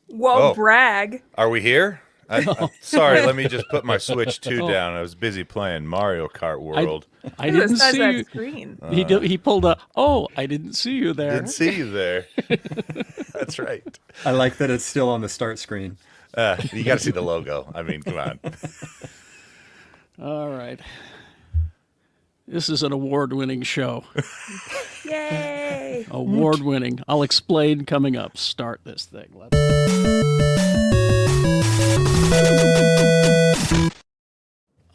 Whoa, brag. Are we here? Sorry, let me just put my Switch 2 down. I was busy playing Mario Kart World. I didn't see you. Screen. He pulled a, I didn't see you there. Didn't see you there. That's right. I like that it's still on the start screen. You got to see the logo. I mean, come on. All right. This is an award-winning show. Yay! Award-winning. I'll explain coming up. Start this thing.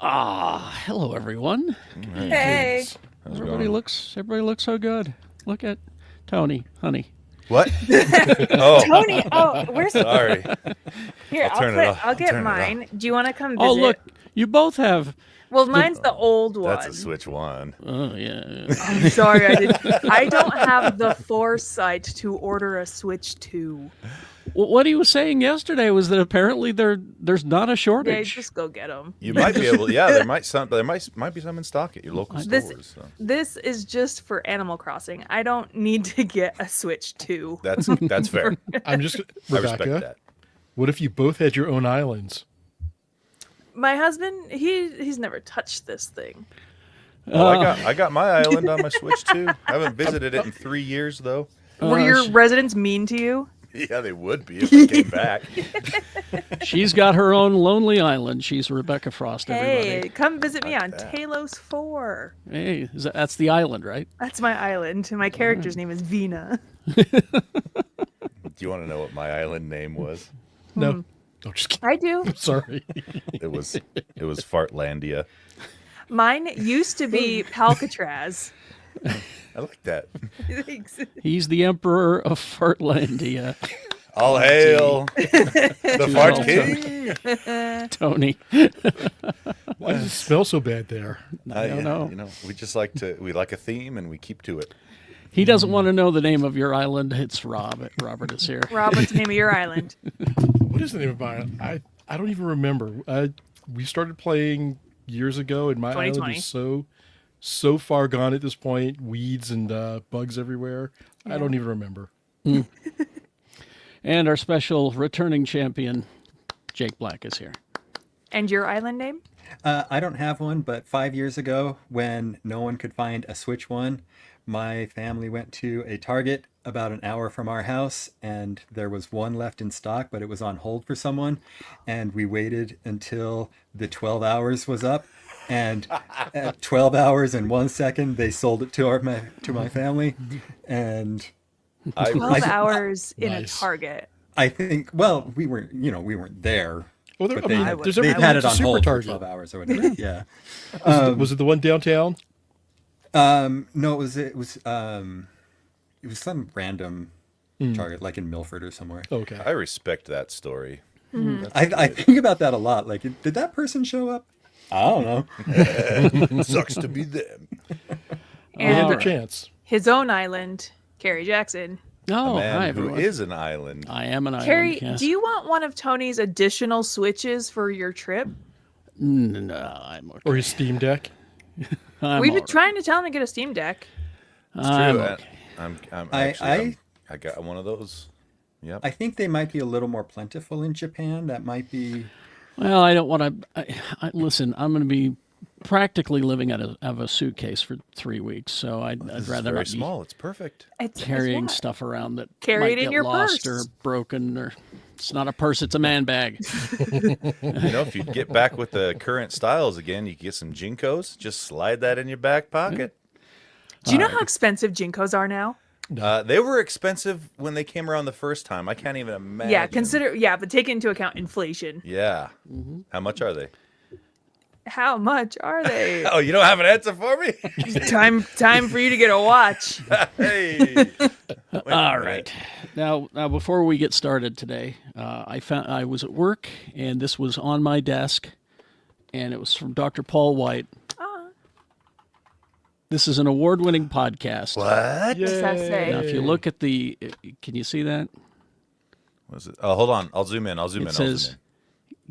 Hello everyone. Hey. Everybody looks so good. Look at Tony, honey. What? Oh, Tony, where's sorry. Here, I'll get mine. Do you want to come visit? Oh, look, you both have. Well, mine's the old one. That's a Switch 1. Oh yeah. I'm sorry, I don't have the foresight to order a Switch 2. Well, what he was saying yesterday was that apparently there's not a shortage. Yeah, just go get them. You might be able. Yeah, there might be some in stock at your local stores. So. This is just for Animal Crossing. I don't need to get a Switch 2. That's fair. I'm just I respect Rebecca. that. What if you both had your own islands? My husband, he's never touched this thing. Oh, I got my island on my Switch 2. I haven't visited it in 3 years though. Were your residents mean to you? Yeah, they would be if I came back. She's got her own lonely island. She's Rebecca Frost, everybody. Hey, come visit me on Talos 4. Hey, that's the island, right? That's my island. My character's name is Vina. Do you want to know what my island name was? No. Oh, just kidding. I do. Sorry. It was Fartlandia. Mine used to be Palcatraz. I like that. Thanks. He's the emperor of Fartlandia. All hail the Fart King. Tony. Why does it smell so bad there? I don't know. You know, we like a theme and we keep to it. He doesn't want to know the name of your island. It's Rob. Robert is here. Rob, what's the name of your island? What is the name of my island? I don't even remember. We started playing years ago, and my island 2020. is so far gone at this point. Weeds and bugs everywhere. Yeah. I don't even remember. And our special returning champion, Jake Black, is here. And your island name? I don't have one, but 5 years ago, when no one could find a Switch 1, my family went to a Target about an hour from our house, and there was one left in stock, but it was on hold for someone. And we waited until the 12 hours was up. And at 12 hours and 1 second, they sold it to my family. And 12 hours in Nice. a Target. I think, well, we weren't there. Well, But there's they've had it on Super hold Target. for 12 hours or whatever. Yeah. Was it the one downtown? No, it was some random Target, like in Milford or somewhere. Okay. I respect that story. I think about that a lot. Like, did that person show up? I don't know. Sucks to be them. They had their And chance. his own island, Carrie Jackson. Oh, A man hi, who everyone. is an island. I am an Carrie, island. Yes. do you want one of Tony's additional Switches for your trip? No, I'm okay. Or his Steam Deck. I'm We've been all trying to tell him to get a Steam Deck. It's I'm true. okay. I got one of those. Yep. I think they might be a little more plentiful in Japan. That might be. Well, I don't want to. Listen, I'm going to be practically living out of a suitcase for 3 weeks, so I'd This rather is very not be small. It's perfect. It's carrying what? stuff around that Carry might it in get your lost purse. or broken, or it's not a purse, it's a man bag. You know, if you get back with the current styles again, you can get some Jinkos. Just slide that in your back pocket. Do you know how expensive Jinkos are now? They were expensive when they came around the first time. I can't even imagine. Yeah, but take into account inflation. Yeah. How much are they? How much are they? Oh, you don't have an answer for me? time for you to get a watch. Hey. All right. Now, before we get started today, I was at work, and this was on my desk, and it was from Dr. Paul White. This is an award-winning podcast. What? What does that say? Now, if you look at the, can you see that? Was it? Oh, hold on. I'll zoom in. It says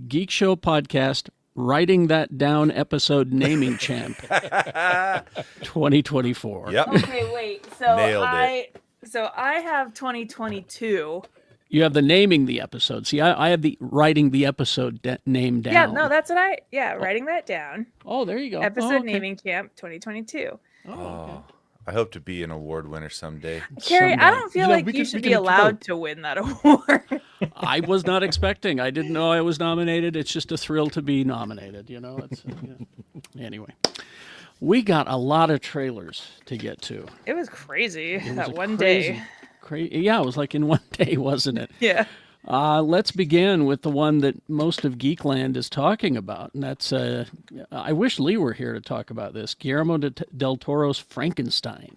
Geekshow podcast, Writing That Down episode naming champ 2024. Yep. Okay, wait. So Nailed it. I have 2022. You have the naming the episode. See, I have the writing the episode name down. Yeah, no, that's what writing that down. Oh, there you go. Episode okay. naming camp 2022. Oh, I hope to be an award winner someday. Carrie, Someday. I don't feel like we you can- should we be can allowed vote. to win that award. I was not expecting. I didn't know I was nominated. It's just a thrill to be nominated. You know. It's, Anyway, we got a lot of trailers to get to. It was crazy It was that a one crazy- day. Yeah, it was like in one day, wasn't it? Yeah. Let's begin with the one that most of Geekland is talking about, and that's, I wish Lee were here to talk about this, Guillermo del Toro's Frankenstein,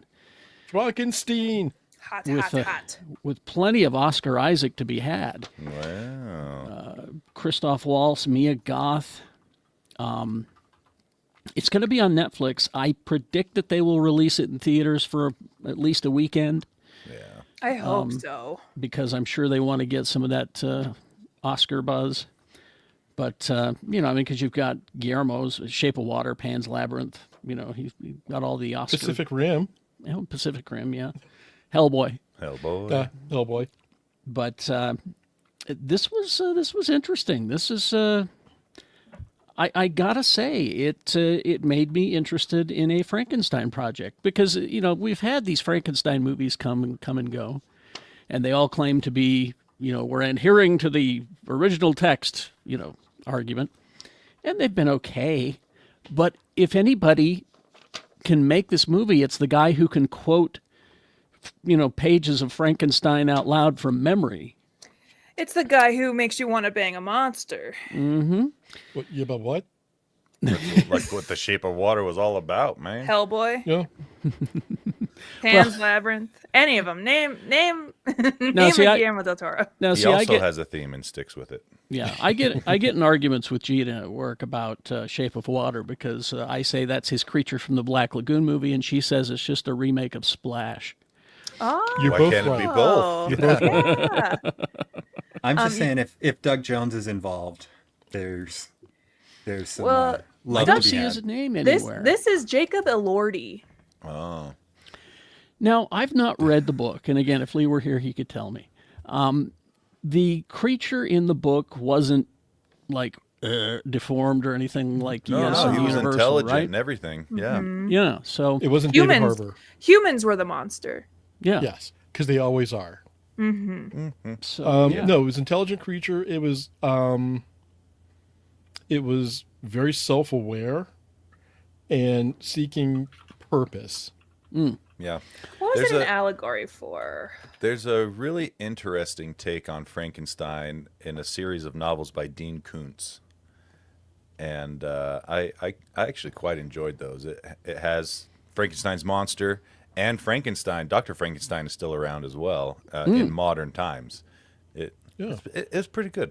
Frankenstein. Hot, with, hot, hot. with plenty of Oscar Isaac to be had. Wow. Christoph Waltz, Mia Goth. It's going to be on Netflix. I predict that they will release it in theaters for at least a weekend, Yeah. I hope so. because I'm sure they want to get some of that Oscar buzz. But, because you've got Guillermo's Shape of Water, Pan's Labyrinth, he got all the Oscar. Pacific Rim. Pacific Rim, yeah. Hellboy. Hellboy. Hellboy. But this was interesting. This is, I gotta say, it made me interested in a Frankenstein project because, we've had these Frankenstein movies come and go, and they all claim to be, we're adhering to the original text, argument, and they've been okay. But if anybody can make this movie, it's the guy who can quote, pages of Frankenstein out loud from memory. It's the guy who makes you want to bang a monster. What? Yeah, but what? Like what The Shape of Water was all about, man. Hellboy, Yeah. Pan's Labyrinth, any of them. Name Now, see, Guillermo del Toro. Now, He see, I also get, has a theme and sticks with it. yeah, I get in arguments with Gina at work about Shape of Water because I say that's his Creature from the Black Lagoon movie, and she says it's just a remake of Splash. Oh, You're Why both can't it right. be both? You're both right. yeah. I'm just saying, if Doug Jones is involved, there's some Well, I love don't to be see had. his name This anywhere. this is Jacob Elordi. Oh. Now, I've not read the book, and again, if Lee were here, he could tell me. The creature in the book wasn't like deformed or anything like No, yes no, in he was Universal, intelligent right? and everything. Yeah. Yeah, so It wasn't David Humans. Harbour. Humans were the monster. yeah, Yes, because they always are. so yeah. No, it was intelligent creature. It was very self-aware and seeking purpose. Yeah. What was There's it an a- allegory for? There's a really interesting take on Frankenstein in a series of novels by Dean Koontz. And I actually quite enjoyed those. It has Frankenstein's monster and Frankenstein. Dr. Frankenstein is still around as well in modern times. It's pretty good.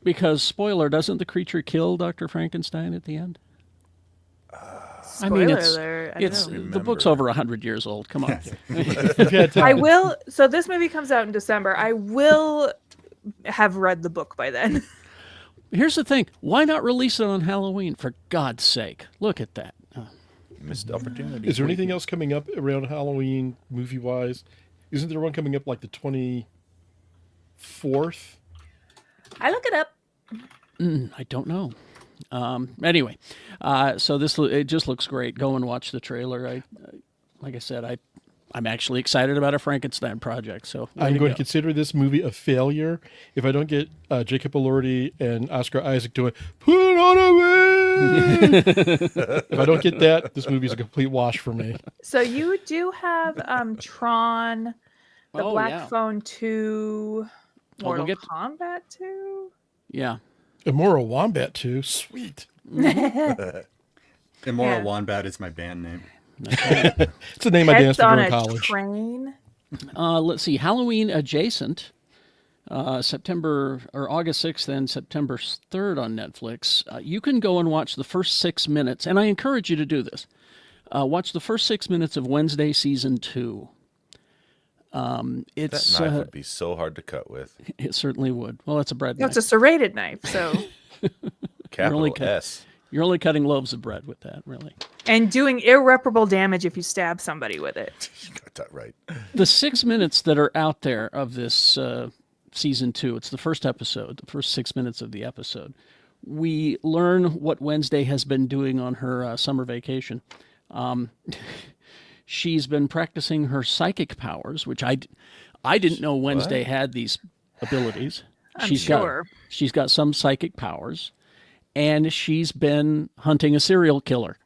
Because spoiler, doesn't the creature kill Dr. Frankenstein at the end? Spoiler it's alert. I don't it's know. the book's over 100 years old. Come on. If you had time. I will. So this movie comes out in December. I will have read the book by then. Here's the thing: why not release it on Halloween? For God's sake, look at that. Missed opportunity. Is there anything else coming up around Halloween movie-wise? Isn't there one coming up like the 24th? I look it up. I don't know. Anyway, so it just looks great. Go and watch the trailer. Like I said, I'm actually excited about a Frankenstein project. So I'm going to consider this movie a failure if I don't get Jacob Elordi and Oscar Isaac doing "Put on a wing." If I don't get that, this movie is a complete wash for me. So you do have Tron, the Oh, Black yeah. Phone 2, we'll Mortal get- Kombat 2. Yeah. Immoral Wombat too. Sweet. Immoral Yeah. Wombat is my band name. It's the name I danced Pets to on during a college. train. Let's see. Halloween adjacent. September or August 6th and September 3rd on Netflix. You can go and watch the first 6 minutes, and I encourage you to do this. Watch the first 6 minutes of Wednesday season 2. That It's knife would be so hard to cut with. it certainly would. Well, it's a bread No, knife. it's a serrated knife. So Capital Really cut- S. You're only cutting loaves of bread with that, really. and doing irreparable damage if you stab somebody with it. You got that right. The 6 minutes that are out there of this season 2. It's the first episode, the first 6 minutes of the episode. We learn what Wednesday has been doing on her summer vacation. She's been practicing her psychic powers, which I didn't know Wednesday had these abilities. I'm sure. She's got some psychic powers, and she's been hunting a serial killer.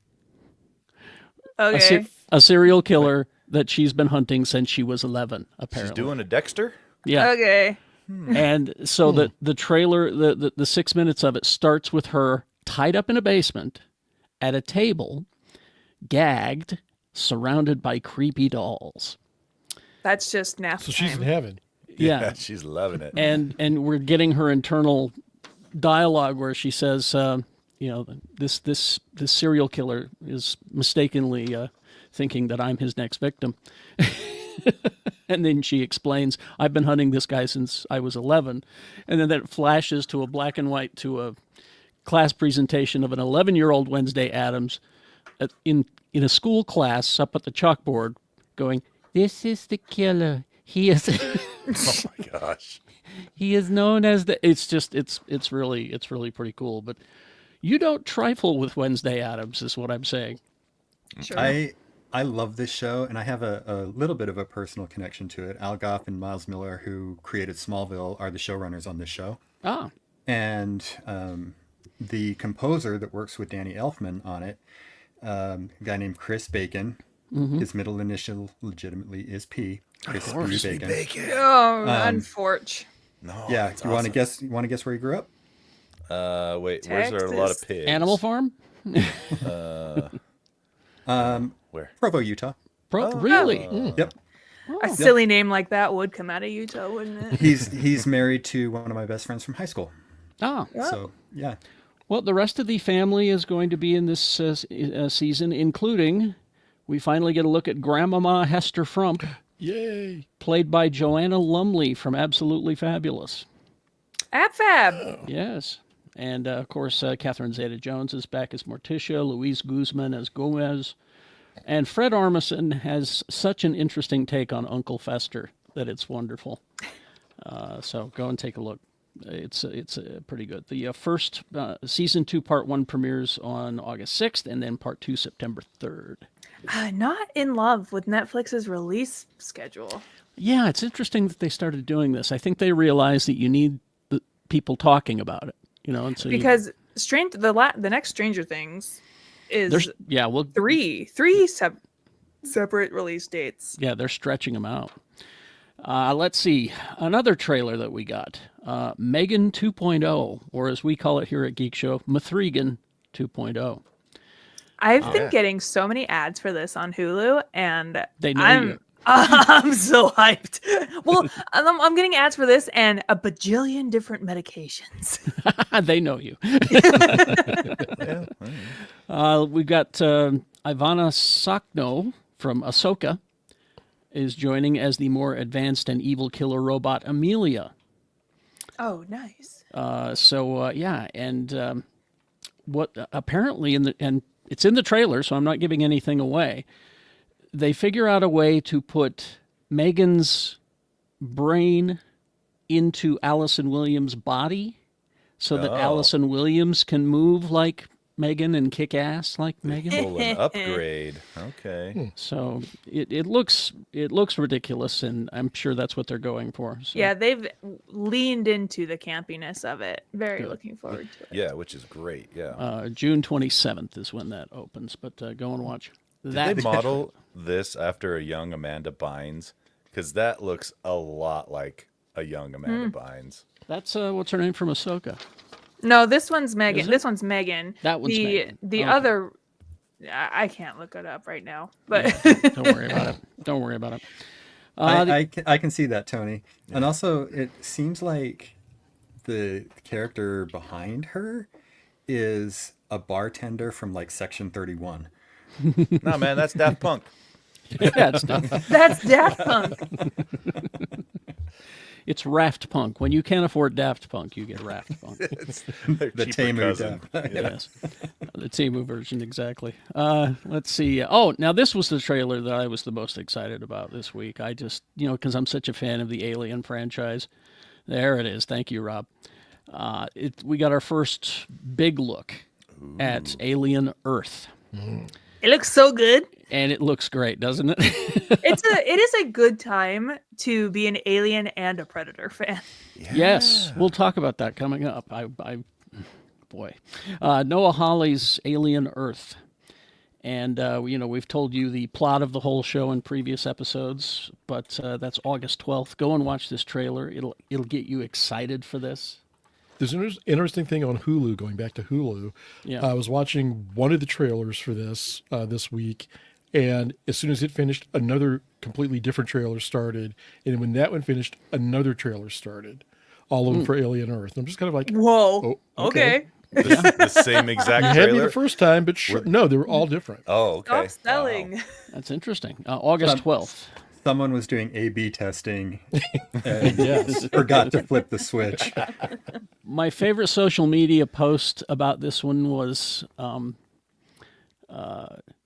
Okay. A serial killer that she's been hunting since she was 11, apparently. She's doing a Dexter? Yeah. Okay. And so the trailer, the 6 minutes of it starts with her tied up in a basement at a table, gagged, surrounded by creepy dolls. That's just nap So she's in time. heaven. Yeah. She's loving it. And we're getting her internal dialogue where she says, this serial killer is mistakenly thinking that I'm his next victim. And then she explains, I've been hunting this guy since I was 11. And then that flashes to a black and white to a class presentation of an 11-year-old Wednesday Addams in a school class up at the chalkboard going, "This is the killer. He is Oh my gosh. he is known as the." It's really pretty cool. But you don't trifle with Wednesday Addams, is what I'm saying. Sure. I love this show, and I have a little bit of a personal connection to it. Al Goff and Miles Miller, who created Smallville, are the showrunners on this show. Ah, And the composer that works with Danny Elfman on it, a guy named Chris Bacon, his middle initial legitimately is P. Chris B. Bacon. Oh, unfortunate. No. Yeah, it's you want to awesome. guess? You want to guess where he grew up? Wait, where's there a lot of Texas. pigs? Animal Farm? Where? Provo, Utah. Really? Yep. A silly name like that would come out of Utah, wouldn't it? He's married to one of my best friends from high school. Ah. So yeah, Well, the rest of the family is going to be in this season, including we finally get a look at Grandmama Hester Frump, Yay. played by Joanna Lumley from Absolutely Fabulous. AbFab. Yes. And, of course, Catherine Zeta-Jones is back as Morticia, Luis Guzman as Gomez, and Fred Armisen has such an interesting take on Uncle Fester that it's wonderful. So go and take a look. It's pretty good. The first season 2, part 1 premieres on August 6th, and then part 2 September 3rd. Not in love with Netflix's release schedule. Yeah, it's interesting that they started doing this. I think they realized that you need the people talking about it, and so Because the next Stranger Things is three separate release dates. Yeah, they're stretching them out. Let's see. Another trailer that we got. Megan 2.0, or as we call it here at Geekshow, Mithrigan 2.0. I've been getting so many ads for this on Hulu, and They know you. I'm so hyped. Well, I'm getting ads for this and a bajillion different medications. They know you. We've got Ivana Sakno from Ahsoka is joining as the more advanced and evil killer robot Amelia. Oh, nice. And what apparently and it's in the trailer, so I'm not giving anything away. They figure out a way to put Megan's brain into Allison Williams' body so that Allison Williams can move like Megan and kick ass like Megan. Full an upgrade. Okay. So it looks ridiculous, and I'm sure that's what they're going for. So. Yeah, they've leaned into the campiness of it. Very looking forward to it. Yeah, which is great. Yeah. June 27th is when that opens, but go and watch Did that. they model this after a young Amanda Bynes? Because that looks a lot like a young Amanda Bynes. That's what's her name from Ahsoka. No, this one's Megan. Is it? This one's Megan. That one's Megan. The Okay. other, I can't look it up right now. But Don't worry about it. Don't worry about it. I can see that, Tony. And also, it seems like the character behind her is a bartender from like Section 31. No, man, that's Daft Punk. Yeah, it's done. that's Daft Punk. It's Raft Punk. When you can't afford Daft Punk, you get Raft Punk. It's their The cheaper Temu cousin. Yes, the Temu version exactly. Let's see. Oh, now this was the trailer that I was the most excited about this week. I just, because I'm such a fan of the Alien franchise, There it is. Thank you, Rob. We got our first big look at Alien Earth, It looks so good. and it looks great, doesn't it? It is a good time to be an Alien and a Predator fan. Yes, we'll talk about that coming up. Boy, Noah Hawley's Alien Earth, and we've told you the plot of the whole show in previous episodes, but that's August 12th. Go and watch this trailer. It'll get you excited for this. There's an interesting thing on Hulu, going back to Hulu. Yeah. I was watching one of the trailers for this week, and as soon as it finished, another completely different trailer started. And when that one finished, another trailer started. All of them for Alien Earth. I'm just kind of like, Whoa. Oh, Okay. The same you exact had me trailer. the first time, but no, they were all different. Oh, okay. Stop selling. Wow. That's interesting. August 12th. Someone was doing A/B testing and Yes. forgot to flip the switch. My favorite social media post about this one was,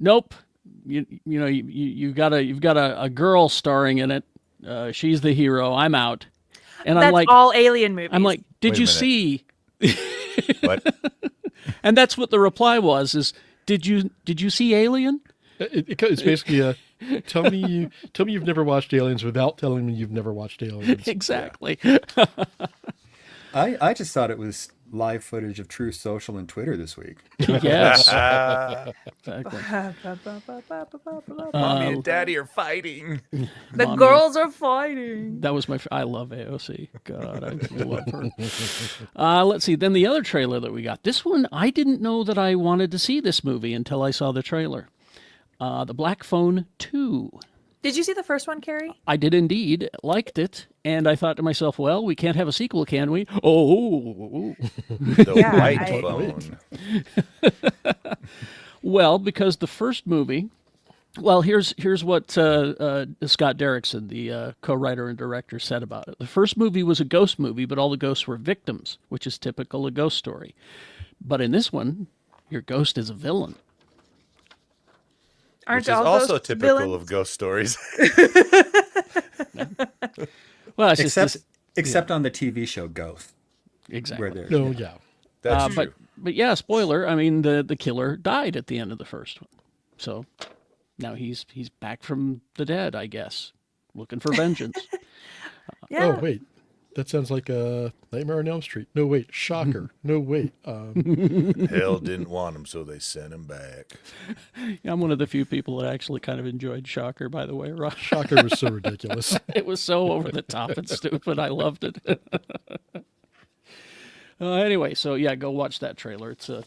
nope. You've got a girl starring in it. She's the hero. I'm out. And That's I'm like, all Alien movies. I'm like, did Wait a you minute. see? What? And that's what the reply was: is did you see Alien? It's basically tell me you've never watched Aliens without telling me you've never watched Aliens. Exactly. I just thought it was live footage of True Social and Twitter this week. Yes. Exactly. Mommy and Daddy are fighting. The Mommy. girls are fighting. That was I love AOC. God, I love her. Let's see. Then the other trailer that we got. This one, I didn't know that I wanted to see this movie until I saw the trailer. The Black Phone 2. Did you see the first one, Carrie? I did indeed. Liked it. And I thought to myself, well, we can't have a sequel, can we? Oh. The Yeah, white phone. Well, because the first movie... Well, here's what Scott Derrickson, the co-writer and director, said about it. The first movie was a ghost movie, but all the ghosts were victims, which is typical of ghost story. But in this one, your ghost is a villain. Aren't Which is all also ghosts typical villains? of ghost stories. Well, it's just Except on the TV show Goth, exactly. where they're No, yeah. That's true. But yeah, spoiler. I mean, the killer died at the end of the first one, so now he's back from the dead, I guess, looking for vengeance. Yeah. Oh, wait. That sounds like a Nightmare on Elm Street. No, wait. Shocker. No, wait. Hell didn't want him, so they sent him back. Yeah, I'm one of the few people that actually kind of enjoyed Shocker, by the way. Ross. Shocker was so ridiculous. It was so over the top and stupid. I loved it. Anyway, so yeah, go watch that trailer. It's pretty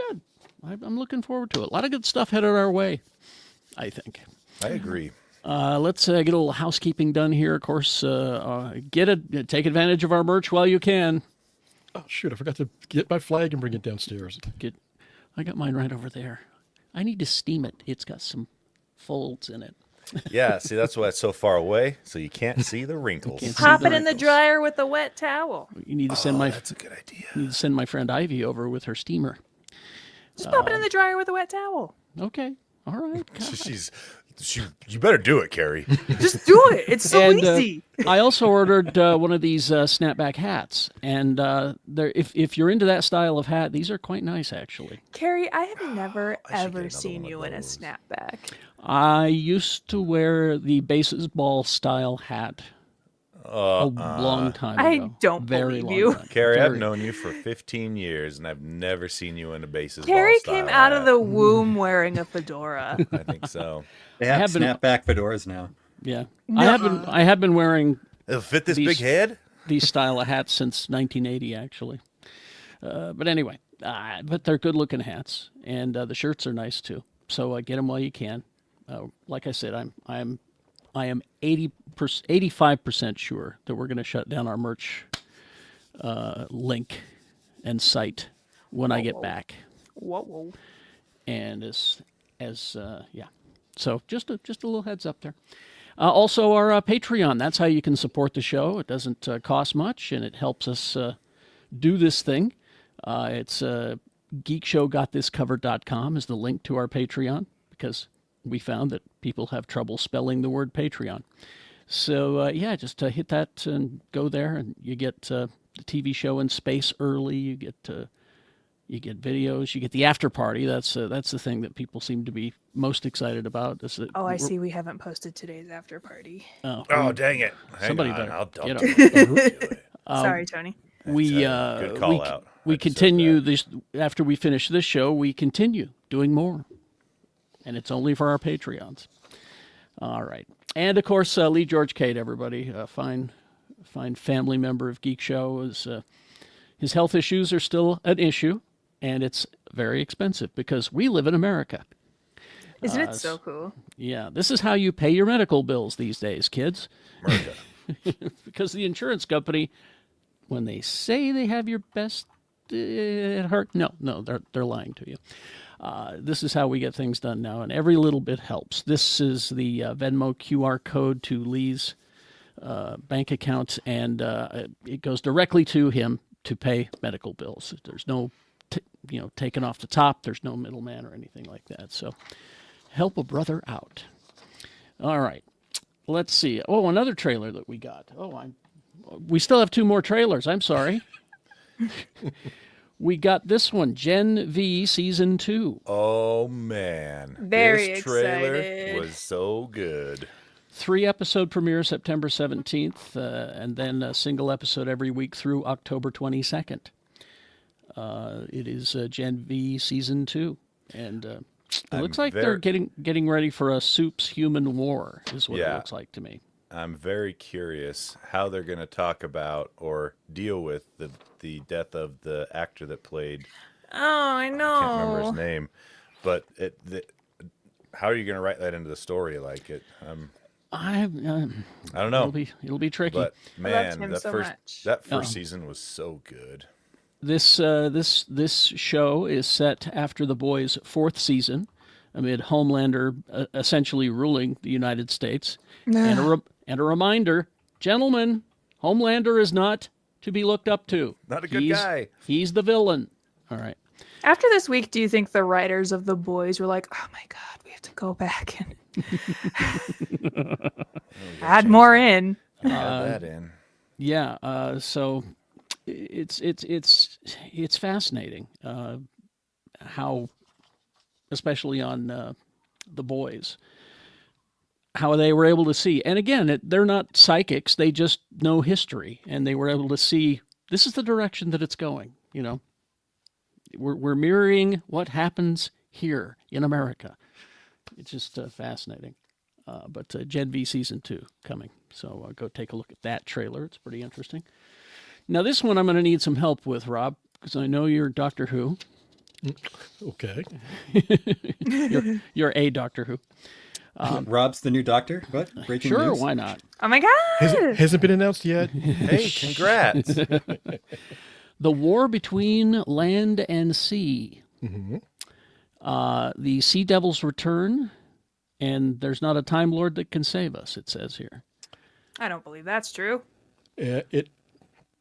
good. I'm looking forward to it. A lot of good stuff headed our way, I think. I agree. Let's get a little housekeeping done here. Of course, take advantage of our merch while you can. Oh, shoot. I forgot to get my flag and bring it downstairs. I got mine right over there. I need to steam it. It's got some folds in it. Yeah, see, that's why it's so far away, so you can't see the wrinkles. Can't see Pop the it in the wrinkles. dryer with a wet towel. You need to send That's a good idea. my friend Ivy over with her steamer. Just pop it in the dryer with a wet towel. Okay. All right. God. You better do it, Carrie. Just do it. It's so And, easy. I also ordered one of these snapback hats, and if you're into that style of hat, these are quite nice, actually. Carrie, I have never I should get ever another seen one you of in a those. snapback. I used to wear the baseball style hat a long time I ago. don't Very believe long you. time. Carrie, I've Very- known you for 15 years, and I've never seen you in a baseball Carrie style came out of hat. the womb wearing a fedora. I think so. They have have been- snapback fedoras now. Yeah, I have been wearing It'll fit this These- big head? these style of hats since 1980, actually. But anyway, but they're good looking hats, and the shirts are nice too. So get them while you can. Like I said, I am 85% sure that we're going to shut down our merch link and site when I get back. Whoa. And yeah. So just a little heads up there. Also, our Patreon. That's how you can support the show. It doesn't cost much, and it helps us do this thing. It's geekshowgotthiscovered.com is the link to our Patreon, because we found that people have trouble spelling the word Patreon. So yeah, just hit that and go there, and you get the TV show in space early. You get videos. You get the after party. That's the thing that people seem to be most excited about. Is that Oh, I see. We haven't posted today's after party. Oh, dang it. Hang Somebody on, better I'll dump get it. Sorry, Tony. Good call out. I We just said continue that. this after we finish this show. We continue doing more, and it's only for our Patreons. All right, and of course Lee George Cade, everybody, fine family member of Geek Show. His health issues are still an issue, and it's very expensive because we live in America. Isn't it so cool? Yeah, this is how you pay your medical bills these days, kids. America. Because the insurance company, when they say they have your best at heart, no, they're lying to you. This is how we get things done now, and every little bit helps. This is the Venmo QR code to Lee's bank account, and it goes directly to him to pay medical bills. There's no, taken off the top. There's no middleman or anything like that. So help a brother out. All right. Let's see. Oh, another trailer that we got. We still have 2 more trailers. I'm sorry. We got this one, GenV Season 2. Oh, man. Very this trailer excited. was so good. 3-episode premiere September 17th, and then a single episode every week through October 22nd. It is GenV Season 2. And it looks like they're getting ready for a Soup's Human War, is what it looks like to me. I'm very curious how they're going to talk about or deal with the death of the actor that played. Oh, I know. I can't remember his name, but how are you going to write that into the story? Like it, I don't know. It'll be tricky. But I loved man, him so much. that first season was so good. This show is set after the boys' 4th season, amid Homelander essentially ruling the United States. And a reminder, gentlemen, Homelander is not to be looked up to. Not a good guy. He's the villain. All right. After this week, do you think the writers of The Boys were like, oh my God, we have to go back and add more in? Add that in. Yeah. So it's fascinating how, especially on The Boys, how they were able to see. And again, they're not psychics. They just know history. And they were able to see this is the direction that it's going. We're mirroring what happens here in America. It's just fascinating. But GenV Season 2 coming. So go take a look at that trailer. It's pretty interesting. Now, this one I'm going to need some help with, Rob, because I know you're Doctor Who. Okay. You're a Doctor Who. Rob's the new doctor? What? Breaking Sure, news? why not? Oh my God. Hasn't been announced yet. Hey, congrats. The war between land and sea. Mm-hmm. The Sea Devils return, and there's not a Time Lord that can save us, it says here. I don't believe that's true.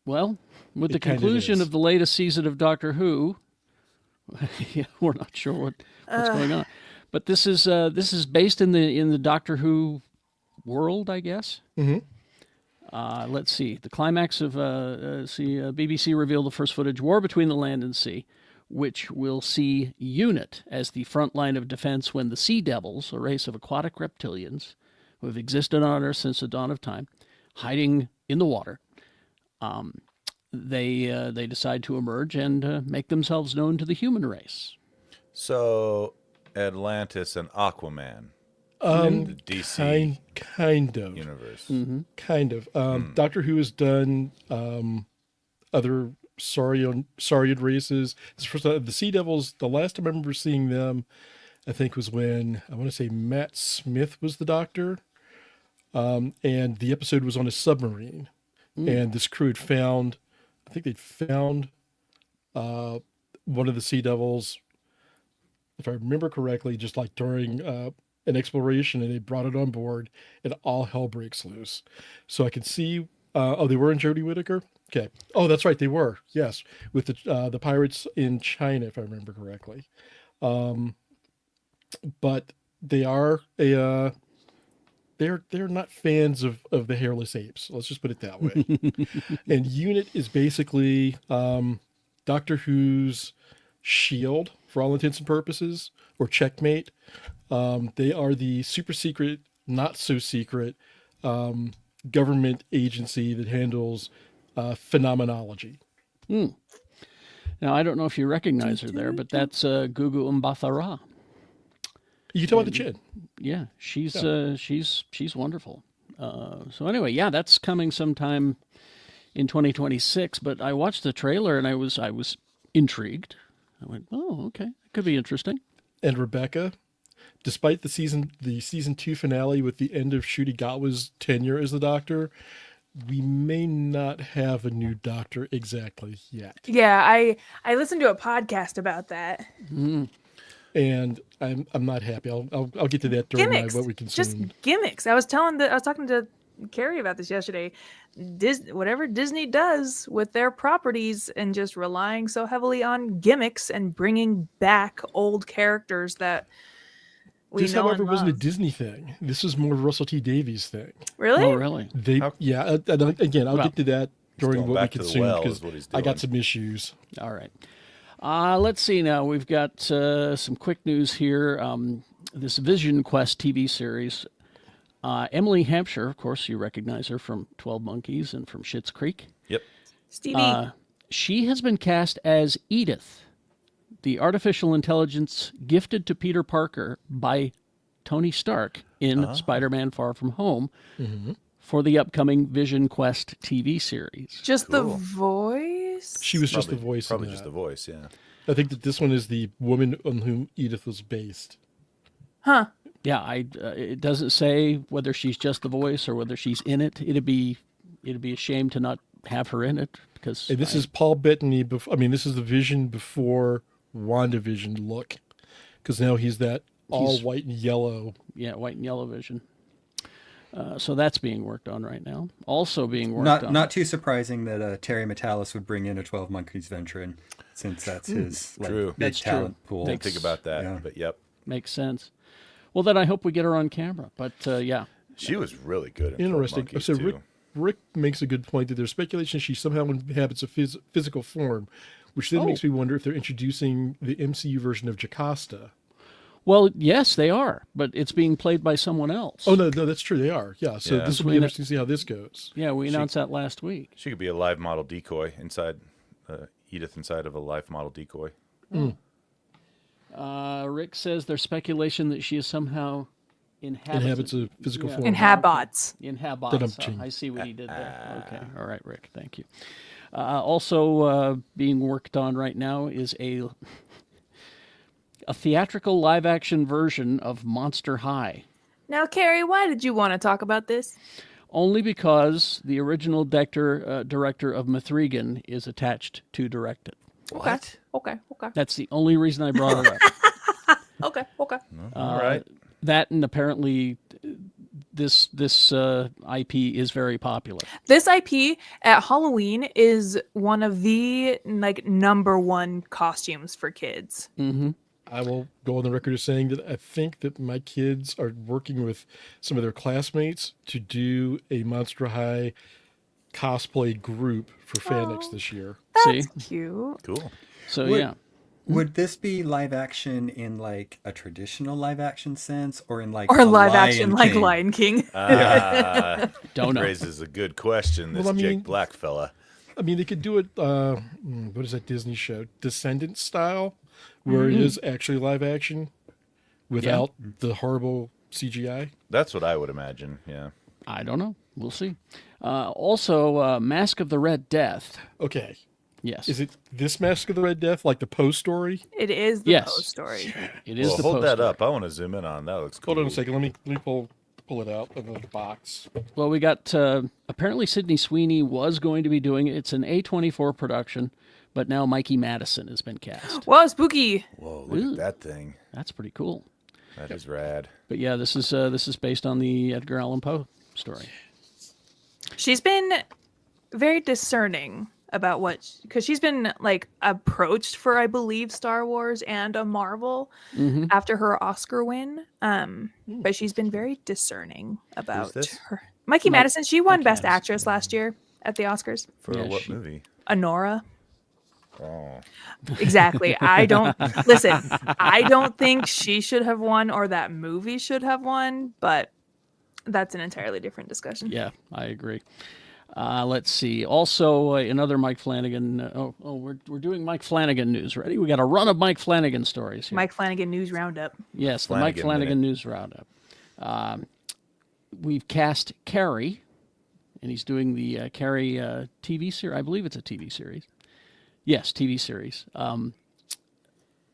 Well, with the kind of conclusion is. of the latest season of Doctor Who, we're not sure what's going on. But this is based in the Doctor Who world, I guess. Mm-hmm. Let's see. The climax of BBC revealed the first footage, War Between the Land and Sea, which will see UNIT as the front line of defense when the Sea Devils, a race of aquatic reptilians who have existed on Earth since the dawn of time, hiding in the water, they decide to emerge and make themselves known to the human race. So, Atlantis and Aquaman in the DC Kind of. universe. Mm-hmm. Kind of. Doctor Who has done other Saurian races. The Sea Devils, the last time I remember seeing them, I think was when, I want to say Matt Smith was the Doctor. And the episode was on a submarine. And this crew had found, I think they'd found one of the Sea Devils, if I remember correctly, just like during an exploration, and they brought it on board, and all hell breaks loose. So I can see, they were in Jodie Whittaker? Okay. Oh, that's right, they were, yes, with the pirates in China, if I remember correctly. But they are they're not fans of the hairless apes. Let's just put it that way. And Unit is basically Doctor Who's Shield for all intents and purposes, or Checkmate. They are the super secret, not so secret government agency that handles phenomenology. Now, I don't know if you recognize her there, but that's Gugu Mbatha-Raw. You can tell by the chin. Yeah, she's wonderful. So anyway, yeah, that's coming sometime in 2026. But I watched the trailer and I was intrigued. I went, oh, okay, that could be interesting. And Rebecca, despite the season 2 finale with the end of Ncuti Gatwa's tenure as the Doctor, we may not have a new Doctor exactly yet. Yeah, I listened to a podcast about that. And I'm not happy. I'll get to that during Gimmicks, what we just consumed. gimmicks. I was talking to Carrie about this yesterday. Whatever Disney does with their properties and just relying so heavily on gimmicks and bringing back old characters that we This, know however, and wasn't a love. Disney thing. This is more Russell T Davies thing. Really? Oh, really? Again, I'll Well, get to that during going what we back to the consumed well because is what he's I got doing. some issues. All right. Let's see now. We've got some quick news here. This Vision Quest TV series. Emily Hampshire, of course, you recognize her from 12 Monkeys and from Schitt's Creek. Yep. Stevie. She has been cast as Edith, the artificial intelligence gifted to Peter Parker by Tony Stark in Spider-Man Far From Home for the upcoming Vision Quest TV series. Just the voice? She was just the voice. in Probably that. just the voice, yeah. I think that this one is the woman on whom Edith was based. Huh. Yeah, it doesn't say whether she's just the voice or whether she's in it. It'd be a shame to not have her in it because And this is Paul Bettany. This is the Vision before WandaVision look, because now he's that all white and yellow. yeah, white and yellow Vision. So that's being worked on right now. Also being worked on. Not too surprising that Terry Metalis would bring in a 12 Monkeys veteran, since that's his True. big That's true. talent pool. Didn't think about that, Yeah. but yep. Makes sense. Well, then I hope we get her on camera. But yeah, She was really good in 12 Interesting. Monkeys, So too. Rick makes a good point that there's speculation she somehow inhabits a physical form, which then makes me wonder if they're introducing the MCU version of Jocasta. well, yes, they are, but it's being played by someone else. Oh no, that's true. They are. Yeah. So Yeah. this will be interesting to see how this goes. Yeah, we announced that last week. She could be a live model decoy inside, Edith inside of a live model decoy. Rick says there's speculation that she is somehow Inhabits a physical form. Inhabots. Inhabits. Da-dum-ching. I see what he did there. Okay. All right, Rick. Thank you. Also being worked on right now is a theatrical live-action version of Monster High. Now, Carrie, why did you want to talk about this? Only because the original director of Mithrigan is attached to direct it. What? Okay. That's the only reason I brought it up. Okay. All right. That and apparently this IP is very popular. This IP at Halloween is one of the number one costumes for kids. I will go on the record as saying that I think that my kids are working with some of their classmates to do a Monster High cosplay group for FanX this year. See? That's cute. Cool. So Would- yeah. Would this be live action in like a traditional live action sense, or in like Or a live Lion action like King? Lion King. Don't know. Raises a good question, this Well, I mean- Jake Black fella. I mean, they could do it. What is that Disney show? Descendants style, where it is actually live action without the horrible CGI. That's what I would imagine, yeah. I don't know. We'll see. Also, Mask of the Red Death. Okay, Yes. is it this Mask of the Red Death, like the Poe story? It is the Yes. Poe story. It is Well, the hold that poster. up. I want to zoom in on that. Looks cool. Hold on a second. Let me pull it out of the box. Well, we got apparently Sydney Sweeney was going to be doing it. It's an A24 production, but now Mikey Madison has been cast. Whoa, spooky. Whoa, look at that thing. That's pretty cool. That is rad. But yeah, this is based on the Edgar Allan Poe story. She's been very discerning about what, because she's been like approached for, I believe, Star Wars and a Marvel after her Oscar win. But she's been very discerning about this? her. Mikey Madison, she won Mikey Best Madison. Actress last year at the Oscars. For Yeah, what she- movie? Honora. Oh, Exactly. I don't listen. I don't think she should have won or that movie should have won, but that's an entirely different discussion. Yeah, I agree. Let's see. Also, another Mike Flanagan. We're doing Mike Flanagan news. Ready? We got a run of Mike Flanagan stories here. Mike Flanagan News Roundup. Yes, the Mike Flanagan Flanagan minute. news roundup. We've cast Carrie, and he's doing the Carrie TV series. I believe it's a TV series. Yes, TV series.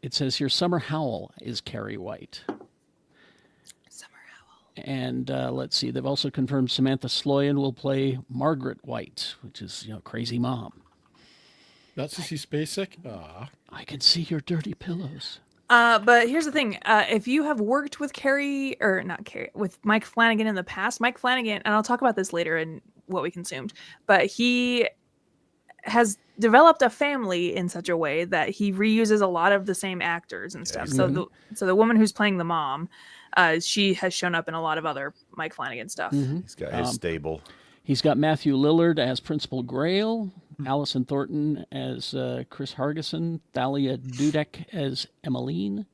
It says here, Summer Howell is Carrie White. Summer Howell. And let's see, they've also confirmed Samantha Sloyan will play Margaret White, which is, crazy mom. Not Sissy Spacek. Ah, I can see your dirty pillows. But here's the thing: if you have worked with with Mike Flanagan in the past, Mike Flanagan, and I'll talk about this later in what we consumed, but he has developed a family in such a way that he reuses a lot of the same actors and stuff. So the woman who's playing the mom, she has shown up in a lot of other Mike Flanagan stuff. he's got his stable. He's got Matthew Lillard as Principal Grail, Allison Thornton as Chris Hargison, Thalia Dudek as Emmeline,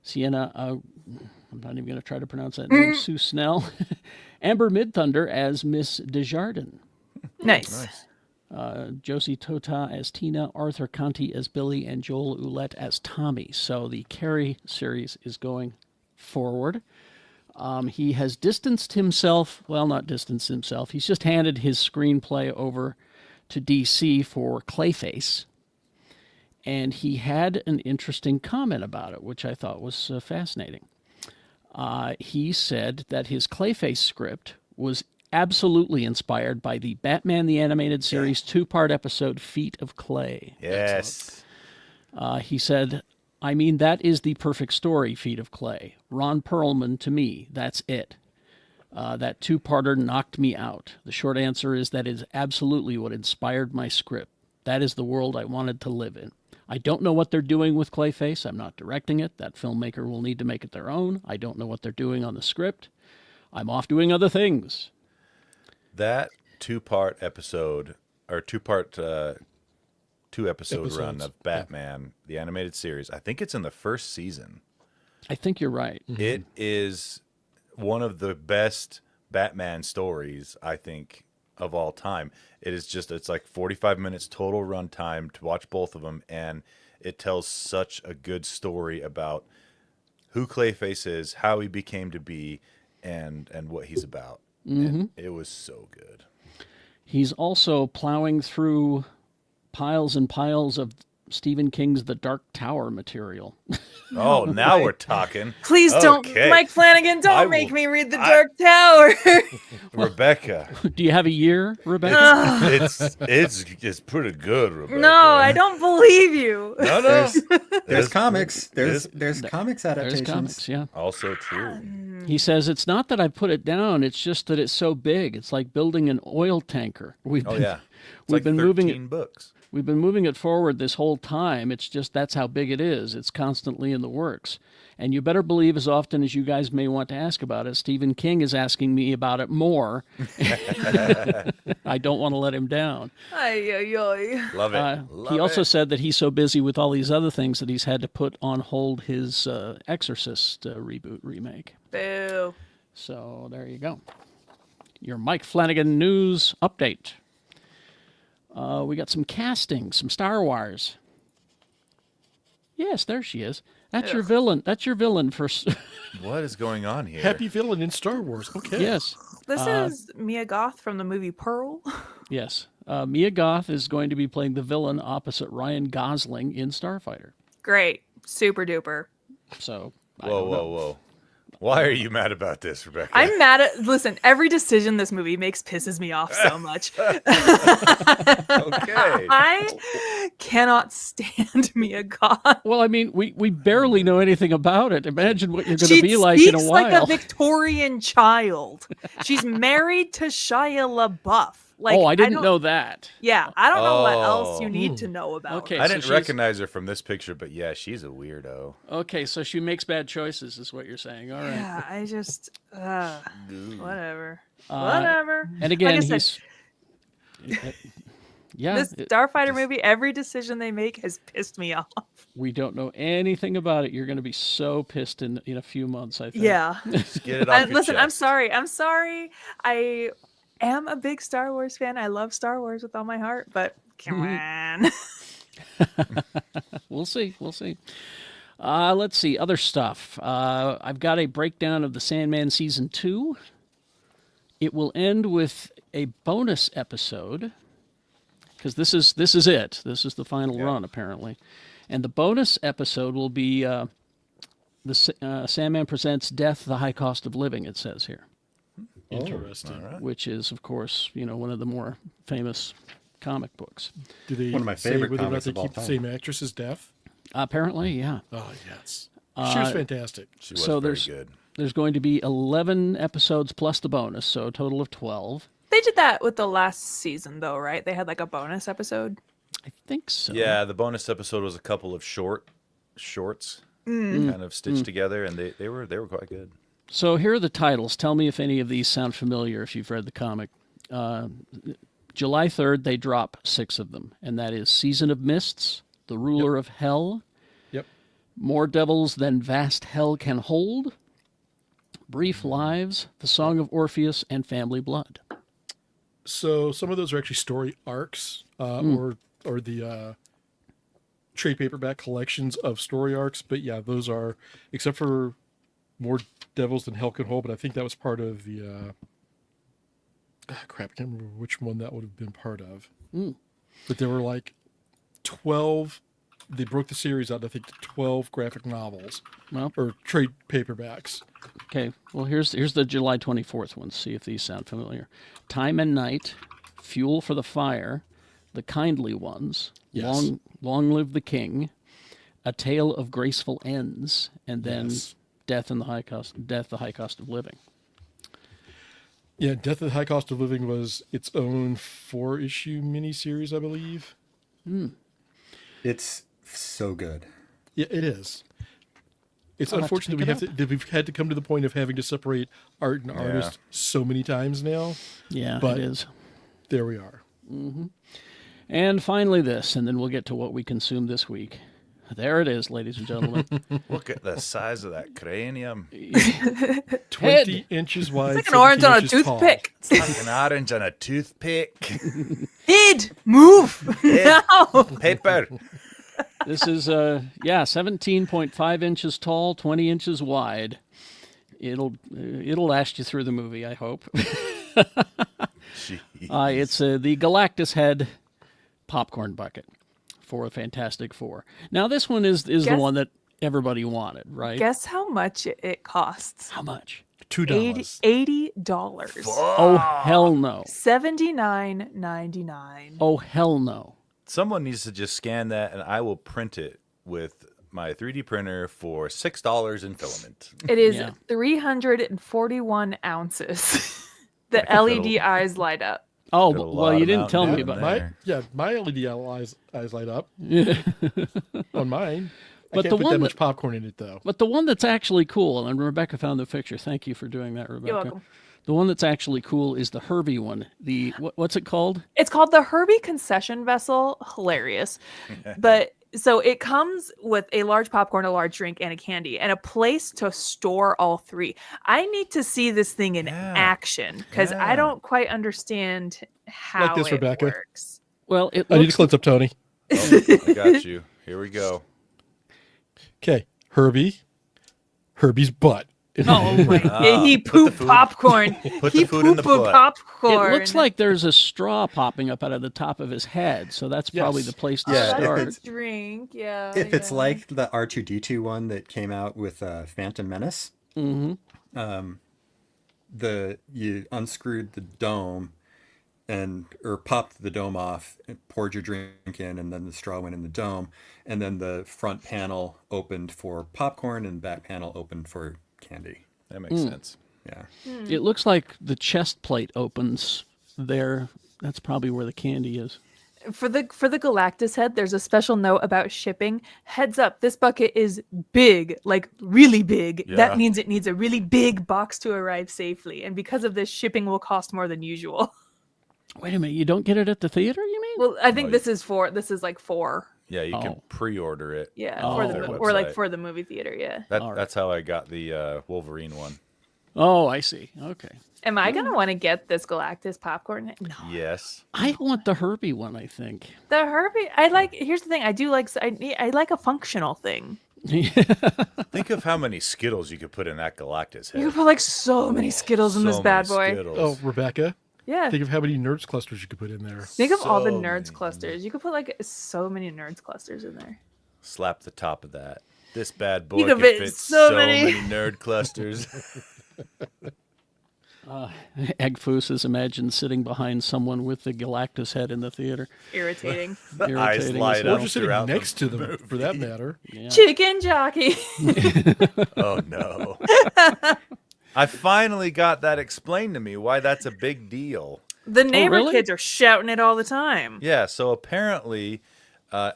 Sienna, I'm not even going to try to pronounce that name, Sue Snell, Amber Midthunder as Miss Desjardins, Nice. Josie Tota as Tina, Arthur Conti as Billy, and Joel Ouellette as Tommy. So the Carrie series is going forward. He has distanced himself, well, not distanced himself, he's just handed his screenplay over to DC for Clayface. And he had an interesting comment about it, which I thought was fascinating. He said that his Clayface script was absolutely inspired by the Batman the Animated Series two-part episode Feet of Clay. Yes. He said, I mean, that is the perfect story, Feet of Clay. Ron Perlman, to me, that's it. That two-parter knocked me out. The short answer is that is absolutely what inspired my script. That is the world I wanted to live in. I don't know what they're doing with Clayface. I'm not directing it. That filmmaker will need to make it their own. I don't know what they're doing on the script. I'm off doing other things. That two-part episode, or two-episode run Episodes. of Batman, the animated series, I think it's in the first season. I think you're right. It is one of the best Batman stories, I think, of all time. It's like 45 minutes total run time to watch both of them, and it tells such a good story about who Clayface is, how he became to be, and what he's about. And it was so good. He's also plowing through piles and piles of Stephen King's The Dark Tower material. Oh, now we're talking. Please don't, Okay. Mike Flanagan, don't I make will- me read The Dark Tower. Rebecca. Do you have a year, Rebecca? It's pretty good, Rebecca. No, I don't believe you. No. There's comics. There's There's comics adaptations. comics, yeah. Also true. He says it's not that I put it down, it's just that it's so big. It's like building an oil tanker. We've Oh been, yeah. It's we've like been 13 moving it. books. We've been moving it forward this whole time. It's just that's how big it is. It's constantly in the works. And you better believe, as often as you guys may want to ask about it, Stephen King is asking me about it more. I don't want to let him down. Ay, ay, ay. Love it. Love He also it. said that he's so busy with all these other things that he's had to put on hold his Exorcist reboot remake. Boo. So there you go. Your Mike Flanagan news update. We got some casting, some Star Wars. Yes, there she is. That's your villain. That's your villain for. What is going on here? happy villain in Star Wars. Okay. Yes, This is Mia Goth from the movie Pearl. yes. Mia Goth is going to be playing the villain opposite Ryan Gosling in Starfighter. Great. Super duper. So I Whoa, don't know. whoa. Why are you mad about this, Rebecca? I'm mad at. Listen, every decision this movie makes pisses me off so much. Okay. I cannot stand Mia Goth. Well, I mean, we barely know anything about it. Imagine what you're going to She be like in a speaks while. like a Victorian child. She's married to Shia LaBeouf. Like, I didn't don't- know that. Yeah, I don't know what else you Oh. need to know about. Okay. I so didn't she's- recognize her from this picture, but yeah, she's a weirdo. Okay, so she makes bad choices, is what you're saying. All right. Yeah, I just whatever. Uh, Whatever. And again, Like I said, yeah, this Starfighter movie, every decision they make has pissed me off. we don't know anything about it. You're going to be so pissed in a few months, I think. Yeah. Just get it off your Listen, I'm chest. sorry. I'm sorry. I am a big Star Wars fan. I love Star Wars with all my heart, but come on. We'll see. We'll see. Let's see. Other stuff. I've got a breakdown of the Sandman Season 2. It will end with a bonus episode, because this is it. This is the final run, apparently. And the bonus episode will be Sandman Presents Death, the High Cost of Living, it says here. Interesting. Which is, of course, one of the more famous comic books. Do they One of my say favorite whether or not comics they of all keep the time. same actress's death? Apparently, yeah. Oh, yes. She was fantastic. She was So very there's- good. There's going to be 11 episodes plus the bonus, so a total of 12. They did that with the last season, though, right? They had like a bonus episode. I think so. Yeah, the bonus episode was a couple of shorts kind of stitched together, and they were quite good. So here are the titles. Tell me if any of these sound familiar if you've read the comic. July 3rd, they drop 6 of them, and that is Season of Mists, The Ruler of Hell, Yep. More Devils Than Vast Hell Can Hold, Brief Lives, The Song of Orpheus, and Family Blood. So some of those are actually story arcs, or the trade paperback collections of story arcs. But yeah, those are, except for More Devils Than Hell Can Hold. But I think that was part of the. Crap, I can't remember which one that would have been part of. But there were like 12. They broke the series out, I think, to 12 graphic novels Well, or trade paperbacks. okay. Well, here's the July 24th ones. See if these sound familiar. Time and Night, Fuel for the Fire, The Kindly Ones, Yes. Long Live the King, A Tale of Graceful Ends, and then Yes. Death, the High Cost of Living. Yeah, Death at the High Cost of Living was its own 4-issue miniseries, I believe. It's so good. Yeah, it is. It's I'll have to unfortunate pick it that we've had to come to the point of having to separate art and artist so many times now. Yeah, But- it is. There we are. And finally this, and then we'll get to what we consumed this week. There it is, ladies and gentlemen. Look at the size of that cranium. 20 inches wide. It's like an orange 17 on a inches tall. toothpick. It's like an orange on a toothpick. Kid, move now. Paper. This is 17.5 inches tall, 20 inches wide. It'll last you through the movie, I hope. Jeez. It's the Galactus head popcorn bucket for a Fantastic Four. Now this one is the Guess- one that everybody wanted, right? Guess how much it costs? How much? $2. $80. Oh hell no! $79.99. Oh hell no! Someone needs to just scan that, and I will print it with my 3D printer for $6 in filament. It is Yeah. 341 ounces. The I can LED eyes light up. Oh Got a well, lot you of didn't tell Mountain me Dew about in that. there. My LED eyes light up on mine. I But can't the put one that much that- popcorn in it, though. But the one that's actually cool, and Rebecca found the picture. Thank you for doing that, Rebecca. You're welcome. The one that's actually cool is the Herby one. The what's it called? It's called the Herby Concession Vessel. Hilarious. But so it comes with a large popcorn, a large drink, and a candy, and a place to store all three. I need to see this thing in Yeah. action because I Yeah. don't quite understand how Like this, it Rebecca. works. Well, it I need to looks, cleanse up Tony. Oh, I got you. Here we go. Okay, Herbie's butt. Oh my! Ah, he put the pooped food- popcorn. Put he the food in the pooped butt. popcorn. it looks like there's a straw popping up out of the top of his head, so that's probably Yes. the place to Yeah, Oh, that's start. a drink. Yeah. If it's yeah. like the R2D2 one that came out with Phantom Menace, Mm-hmm. you unscrewed the dome or popped the dome off and poured your drink in, and then the straw went in the dome, and then the front panel opened for popcorn and back panel opened for candy. That makes sense. Yeah. It looks like the chest plate opens there That's probably where the candy is. For the Galactus head, there's a special note about shipping. Heads up, this bucket is big, like really big. Yeah. That means it needs a really big box to arrive safely, and because of this, shipping will cost more than usual. Wait a minute, you don't get it at the theater, you mean? Well, I think Oh, this is like 4. Yeah, you can Oh. pre-order it. Yeah, Oh. for their the or like website. for the movie theater. Yeah. All right. That's how I got the Wolverine one. Oh, I see. Okay. Am I gonna want to get this Galactus popcorn? No. Yes. I want the Herby one, I think. The Herbie, I like. Here's the thing. I do like. I like a functional thing. Think of how many Skittles you could put in that Galactus head. You can put like so many Skittles in this So bad many boy. Skittles. Oh, Rebecca, Yeah. think of how many nerds clusters you could put in there. Think of all the So nerds many. clusters. You could put like so many nerds clusters in there. Slap the top of that. This bad boy You can could fit fit so so many. many nerd clusters. Eggfoos is imagined sitting behind someone with the Galactus head in the theater. Irritating. The eyes Irritating light as Or well. up just sitting throughout next the to them, for that matter. Yeah. Chicken jockey. Oh no. I finally got that explained to me why that's a big deal. The neighbor really? kids are shouting it all the time. Yeah, so apparently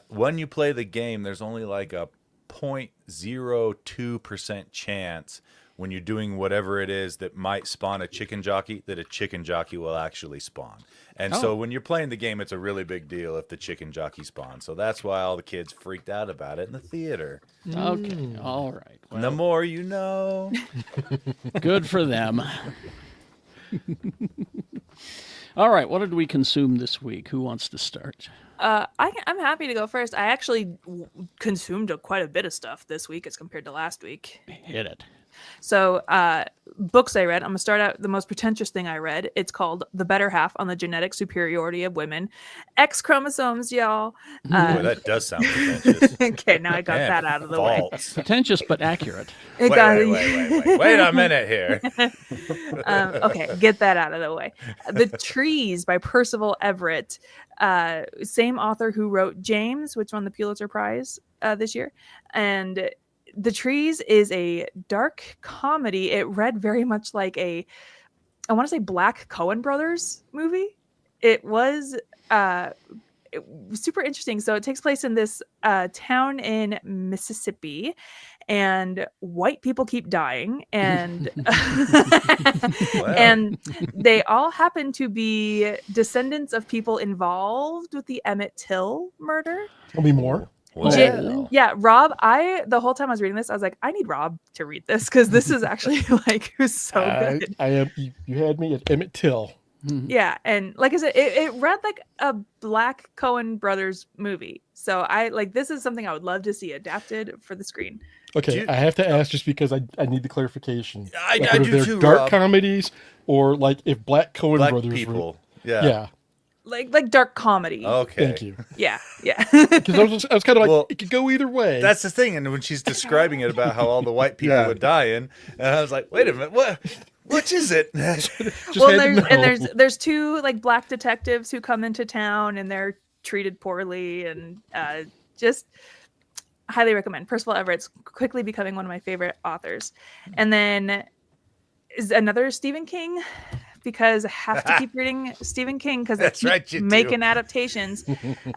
when you play the game there's only like a 0.02% chance when you're doing whatever it is that might spawn a chicken jockey that a chicken jockey will actually spawn. And so when you're playing the game it's a really big deal if the chicken jockey spawns. So that's why all the kids freaked out about it in the theater. Okay. All right. And the more you know. Good for them. All right. What did we consume this week? Who wants to start? I'm happy to go first. I actually consumed quite a bit of stuff this week as compared to last week. Hit it. So, books I read. I'm gonna start out the most pretentious thing I read. It's called "The Better Half on the Genetic Superiority of Women." X chromosomes, y'all. Boy, that does sound pretentious. Okay, now I got Man, that out of the way. false. Pretentious but accurate. It Wait, got- wait a minute here. Okay, get that out of the way. The Trees by Percival Everett, same author who wrote James, which won the Pulitzer Prize this year. And The Trees is a dark comedy. It read very much like I want to say Black Coen Brothers movie. It was super interesting. So it takes place in this town in Mississippi, and white people keep dying, and and they all happen to be descendants of people involved with the Emmett Till murder. Tell me more. Well, Yeah, Rob, the whole time I was reading this, I was like, I need Rob to read this because this is actually like it was so good. I am. You had me at Emmett Till. Yeah, and like I said, it read like a Black Coen Brothers movie. So this is something I would love to see adapted for the screen. Okay, I have to ask just because I need the clarification. I Like, do they're too, dark Rob. comedies, or like if Black Coen Black Brothers people. were. Yeah. Yeah. Like dark comedy. Okay. Thank you. Yeah, yeah. Because I was kind of like, Well, it could go either way. That's the thing. And when she's describing it about how all the white people Yeah. were dying, and I was like, wait a minute, which is it? Just Well, had to know. there's two like black detectives who come into town and they're treated poorly, and just highly recommend. Percival Everett's quickly becoming one of my favorite authors. And then is another Stephen King, because I have to keep reading Stephen King because I That's keep right, you do. making adaptations.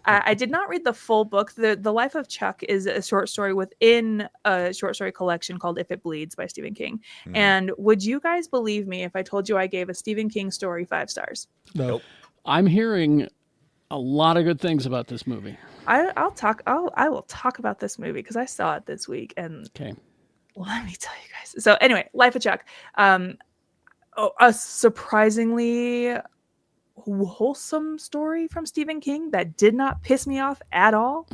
I did not read the full book. The Life of Chuck is a short story within a short story collection called If It Bleeds by Stephen King. And would you guys believe me if I told you I gave a Stephen King story 5 stars? No. Nope. I'm hearing a lot of good things about this movie. I will talk about this movie because I saw it this week, and Okay. let me tell you guys. So anyway, Life of Chuck. A surprisingly wholesome story from Stephen King that did not piss me off at all.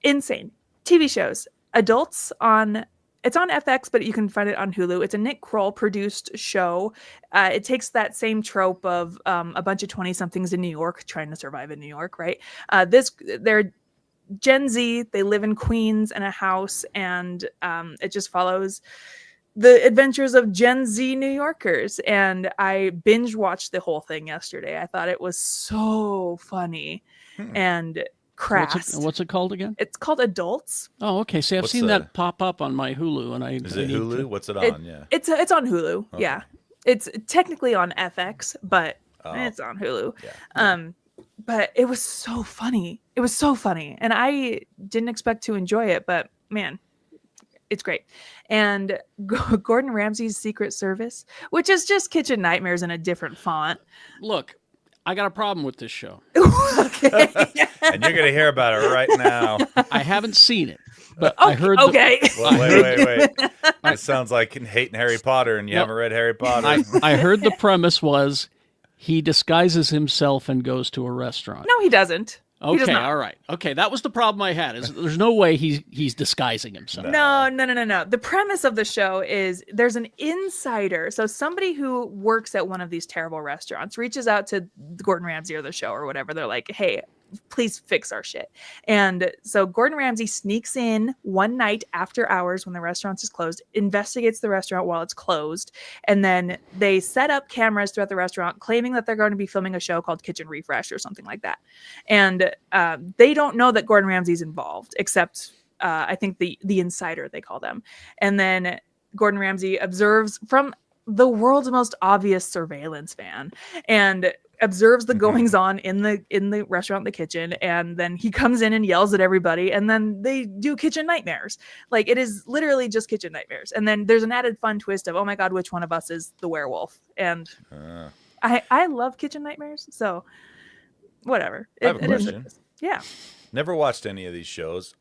Insane. TV shows. Adults on it's on FX, but you can find it on Hulu. It's a Nick Kroll produced show. It takes that same trope of a bunch of 20-somethings in New York trying to survive in New York, right? They're Gen Z. They live in Queens in a house, and it just follows the adventures of Gen Z New Yorkers. And I binge watched the whole thing yesterday. I thought it was so funny and crass. What's it called again? It's called Adults. Oh, okay. See, I've What's seen the- that pop up on my Hulu, and Is it Hulu? What's it It- on? Yeah. It's on Hulu. Okay. Yeah. It's technically on FX, but It's on Hulu. Yeah. But it was so funny. It was so funny. And I didn't expect to enjoy it, but man, it's great. And Gordon Ramsay's Secret Service, which is just Kitchen Nightmares in a different font. Look, I got a problem with this show. Okay. And you're going to hear about it right now. I haven't seen it, but I heard okay. Well, wait. It sounds like hating Harry Potter and you haven't read Harry Potter. I heard the premise was he disguises himself and goes to a restaurant. No, he doesn't. He does Okay, not. all right. Okay, that was the problem I had. Is there's no way he's disguising himself. No. The premise of the show is there's an insider. So somebody who works at one of these terrible restaurants reaches out to Gordon Ramsay or the show or whatever. They're like, hey, please fix our shit. And so Gordon Ramsay sneaks in one night after hours when the restaurant is closed, investigates the restaurant while it's closed, and then they set up cameras throughout the restaurant claiming that they're going to be filming a show called Kitchen Refresh or something like that. And they don't know that Gordon Ramsay's involved, except I think the insider, they call them. And then Gordon Ramsay observes from the world's most obvious surveillance van and observes the goings on in the restaurant, the kitchen, and then he comes in and yells at everybody, and then they do Kitchen Nightmares. Like, it is literally just Kitchen Nightmares. And then there's an added fun twist of, oh my god, which one of us is the werewolf? And I love Kitchen Nightmares, so whatever. I have a question. Yeah. Never watched any of these shows,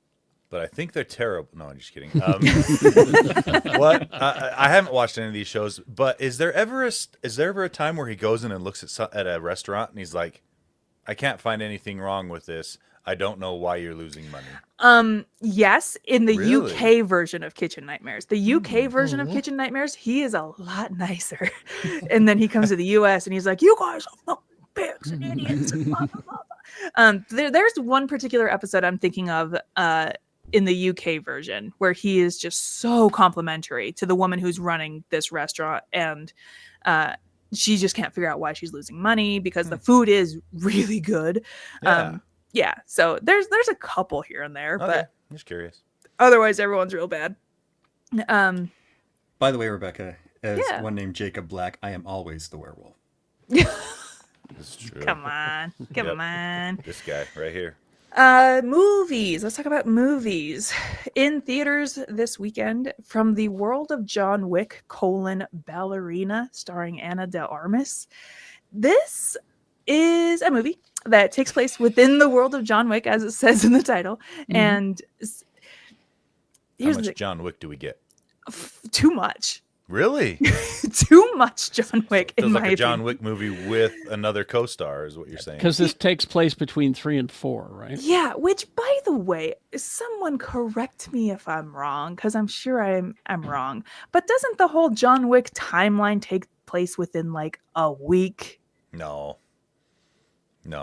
but I think they're terrible. No, I'm just kidding. What? I haven't watched any of these shows, but is there ever a time where he goes in and looks at a restaurant and he's like, I can't find anything wrong with this. I don't know why you're losing money. Yes, in the Really? UK version of Kitchen Nightmares. The UK version of Kitchen Nightmares, he is a lot nicer. And then he comes to the US and he's like, you guys are fucking pigs and idiots and blah, blah, blah, blah. There's one particular episode I'm thinking of in the UK version where he is just so complimentary to the woman who's running this restaurant, and she just can't figure out why she's losing money because the food is really good. Yeah. So there's a couple here and there, Okay. but I'm just curious. otherwise everyone's real bad. By the way, Rebecca, as Yeah. one named Jacob Black, I am always the werewolf. This is true. Come on. Come Yep. on. This guy right here. Movies. Let's talk about movies in theaters this weekend. From the world of John Wick: Ballerina, starring Ana de Armas. This is a movie that takes place within the world of John Wick, as it says in the title. And How here's much the John Wick do we get? too much. Really? Too much John Wick, in Feels my like a John opinion. Wick movie with another co-star, is what you're saying. Because this takes place between 3 and 4, right? Yeah, which, by the way, someone correct me if I'm wrong, because I'm sure I'm wrong. But doesn't the whole John Wick timeline take place within like a week? No,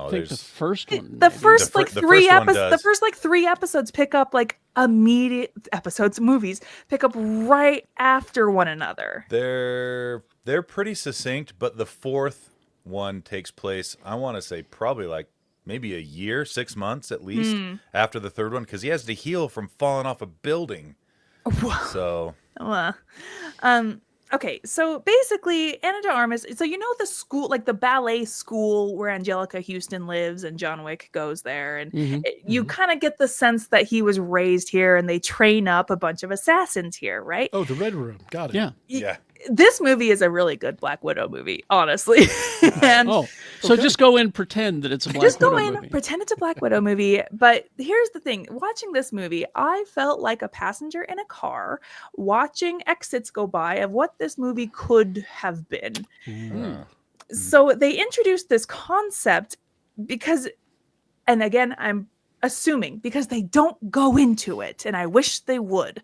I think the there's first one. The maybe. first The like fir- the three first one episodes, the does. first like 3 episodes pick up like immediate episodes, movies pick up right after one another. they're pretty succinct, but the fourth one takes place, I want to say probably like maybe a year, 6 months at least after the third one, because he has to heal from falling off a building. So Well, okay, so basically, Ana de Armas. So you know the school, like the ballet school where Angelica Houston lives, and John Wick goes there, and you kind of get the sense that he was raised here, and they train up a bunch of assassins here, right? Oh, the Red Room. Got it. Yeah. yeah, This movie is a really good Black Widow movie, honestly. And Oh, so just go in, pretend that it's a Black just go Widow in, movie. pretend it's a Black Widow movie. But here's the thing: watching this movie, I felt like a passenger in a car watching exits go by of what this movie could have been. So they introduced this concept because, and again, I'm assuming because they don't go into it, and I wish they would.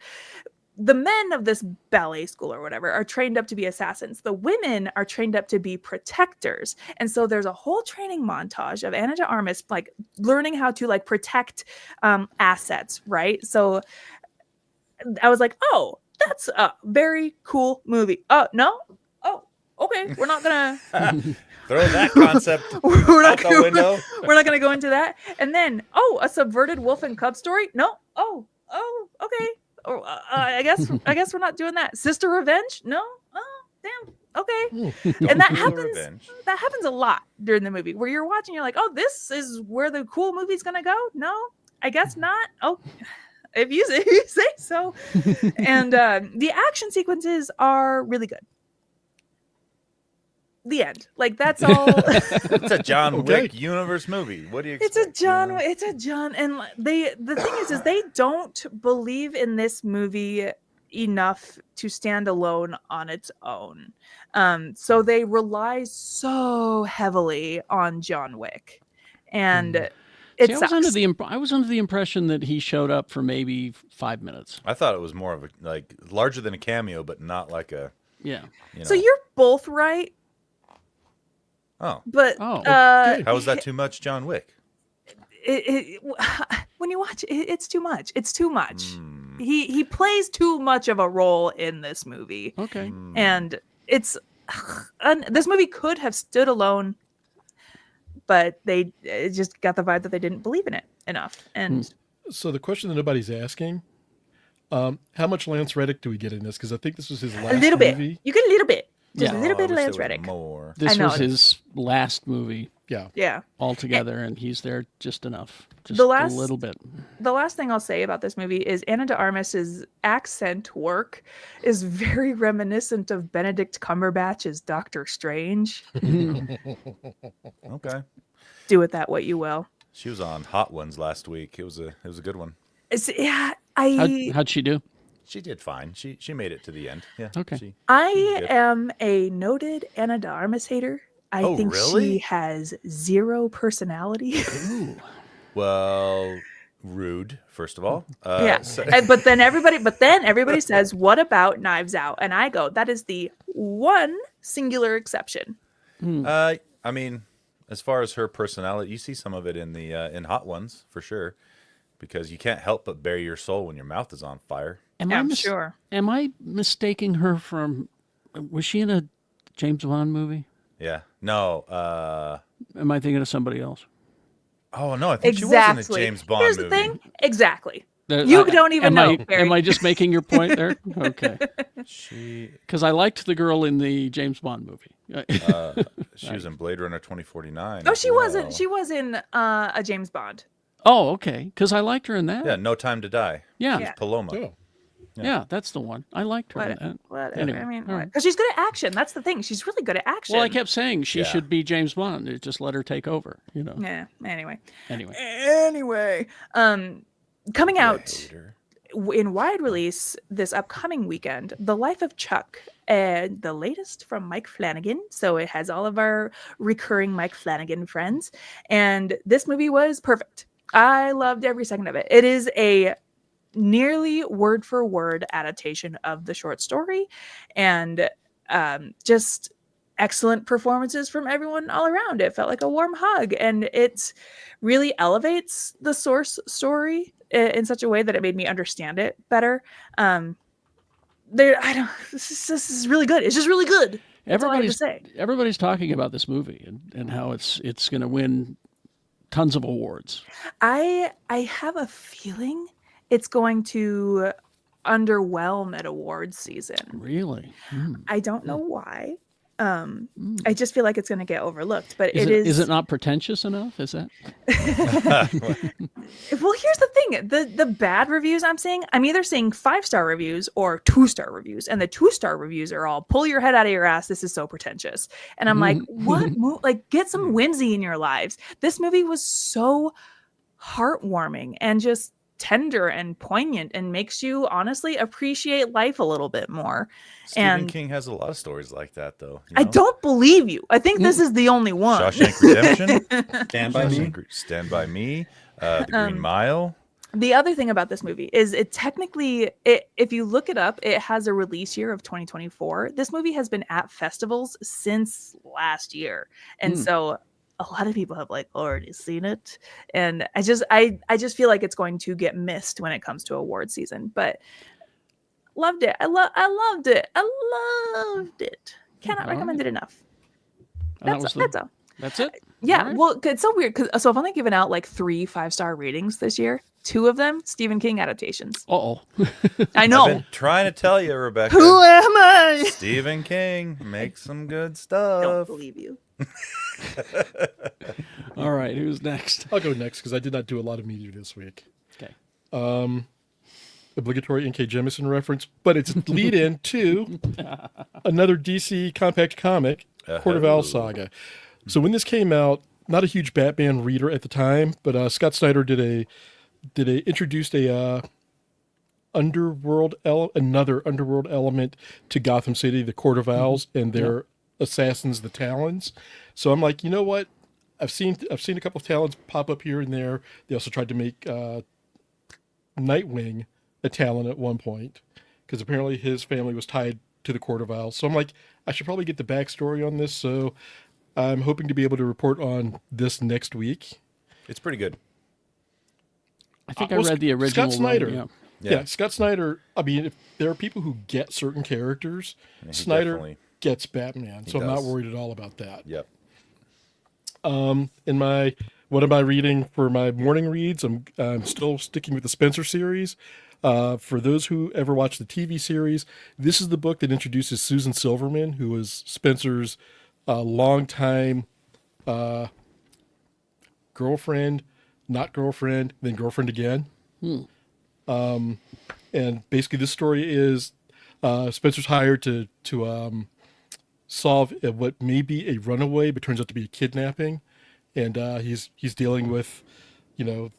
The men of this ballet school or whatever are trained up to be assassins. The women are trained up to be protectors. And so there's a whole training montage of Ana de Armas, like learning how to like protect assets, right? So I was like, oh, that's a very cool movie. Oh, no? Oh, okay. We're not going to... throw that concept We're out the window. We're not going to go into that. And then, oh, a subverted wolf and cub story? No. Oh, okay. Or I guess we're not doing that. Sister Revenge? No. Oh, damn. Okay. Don't And that feel the happens revenge. that happens a lot during the movie where you're watching, you're like, oh, this is where the cool movie's gonna go. No, I guess not. Oh, if you say so. And the action sequences are really good. The end. Like, that's all. It's a John Okay. Wick universe movie. What do you It's expect? a John. It's a John. And the thing is they don't believe in this movie enough to stand alone on its own. So they rely so heavily on John Wick, and it See, sucks. I was under the impression that he showed up for maybe 5 minutes. I thought it was more of a like larger than a cameo, but not like a Yeah. So you're both right, oh. but Oh, How is that too much, John Wick? when you watch it, it's too much. It's too much. Hmm. He plays too much of a role in this movie. Okay. And it's this movie could have stood alone, but it just got the vibe that they didn't believe in it enough. And So the question that nobody's asking, how much Lance Reddick do we get in this? Because I think this was his last a little movie. bit, you get a little bit, just Yeah. a little Oh, I bit of wish there Lance was Reddick. more. This I know. was his last movie Yeah. Yeah. altogether, and he's there just enough. Just The last- a little bit. The last thing I'll say about this movie is Anna DeArmis's accent work is very reminiscent of Benedict Cumberbatch's Doctor Strange. Okay. Do with that what you will. She was on Hot Ones last week. It was a good one. Yeah, How'd she do? She did fine. She made it to the end. Yeah. Okay. I good. am a noted Anna DeArmis hater. I Oh, think really? she has zero personality. Ooh. Well, rude. First of all. Yeah. so- But then everybody says, "What about Knives Out?" And I go, "That is the one singular exception." I mean, as far as her personality, you see some of it in the in Hot Ones for sure, because you can't help but bare your soul when your mouth is on fire. I'm sure. Am I mistaking her from? Was she in a James Bond movie? Yeah. No. Am I thinking of somebody else? Oh no, I think she Exactly. was in a James Bond Here's movie. the thing. Exactly. There- You don't even know, Barry. Am I just making your point there? Okay. She Because I liked the girl in the James Bond movie. she was in Blade Runner 2049. Oh, as she well. wasn't. She was in a James Bond. Oh, okay. Because I liked her in that. Yeah, No Time to Die. Yeah. Yeah. Paloma. Oh. Yeah, that's the one. I liked her in that. Whatever. Anyway, I mean, all right. because she's good at action. That's the thing. She's really good at action. Well, I kept saying she Yeah. should be James Bond. Just let her take over, Yeah. Anyway. Anyway. Coming out Hater. in wide release this upcoming weekend, The Life of Chuck, and the latest from Mike Flanagan. So it has all of our recurring Mike Flanagan friends, and this movie was perfect. I loved every second of it. It is a nearly word for word adaptation of the short story, and just excellent performances from everyone all around. It felt like a warm hug, and it really elevates the source story in such a way that it made me understand it better. This is really good. It's just really good. That's all I have to say. Everybody's talking about this movie and how it's going to win tons of awards. I have a feeling it's going to underwhelm at awards season. Really? I don't know why. I just feel like it's going to get overlooked, but Is it not pretentious enough? Is that? Well, here's the thing. The bad reviews I'm either seeing 5-star reviews or 2-star reviews, and the 2-star reviews are all pull your head out of your ass. This is so pretentious. And I'm like, what? Like, get some whimsy in your lives. This movie was so heartwarming and just tender and poignant, and makes you honestly appreciate life a little bit more. Stephen King has a lot of stories like that, though. you I know? don't believe you. I think this is the only one. Shawshank Redemption. Stand by me. Stand by Me. The Green Mile. The other thing about this movie is if you look it up, it has a release year of 2024. This movie has been at festivals since last year. And so a lot of people have already seen it. And I just feel like it's going to get missed when it comes to award season, but loved it. I loved it. Cannot recommend it enough. And That's all. That's it? Yeah, All right. well, it's so weird because so I've only given out like 3 5-star ratings this year. 2 of them Stephen King adaptations. Uh-oh. I I've know. been trying to tell you, Rebecca. Who am I? Stephen King makes some good Don't stuff. believe you. All right, who's next? I'll go next because I did not do a lot of media this week. Okay. Obligatory N.K. Jemisin reference, but it's lead in to another DC compact comic, Court of Owls Saga. So when this came out, not a huge Batman reader at the time, but Scott Snyder introduced another underworld element to Gotham City, the Court of Owls, and their assassins, the Talons. So I'm like, you know what? I've seen a couple of Talons pop up here and there. They also tried to make Nightwing a Talon at one point because apparently his family was tied to the Court of Owls. So I'm like, I should probably get the backstory on this. So I'm hoping to be able to report on this next week. It's pretty good. I think I read the original. Scott Snyder. Yeah. Yeah, Scott Snyder. I mean, if there are people who get certain characters, Yeah, he Snyder definitely- gets Batman. So I'm not does. worried at all about that. Yep. What am I reading for my morning reads? I'm still sticking with the Spencer series. For those who ever watched the TV series, this is the book that introduces Susan Silverman, who was Spencer's longtime girlfriend, not girlfriend, then girlfriend again. And basically, this story is Spencer's hired to solve what may be a runaway, but turns out to be a kidnapping, and he's dealing with, a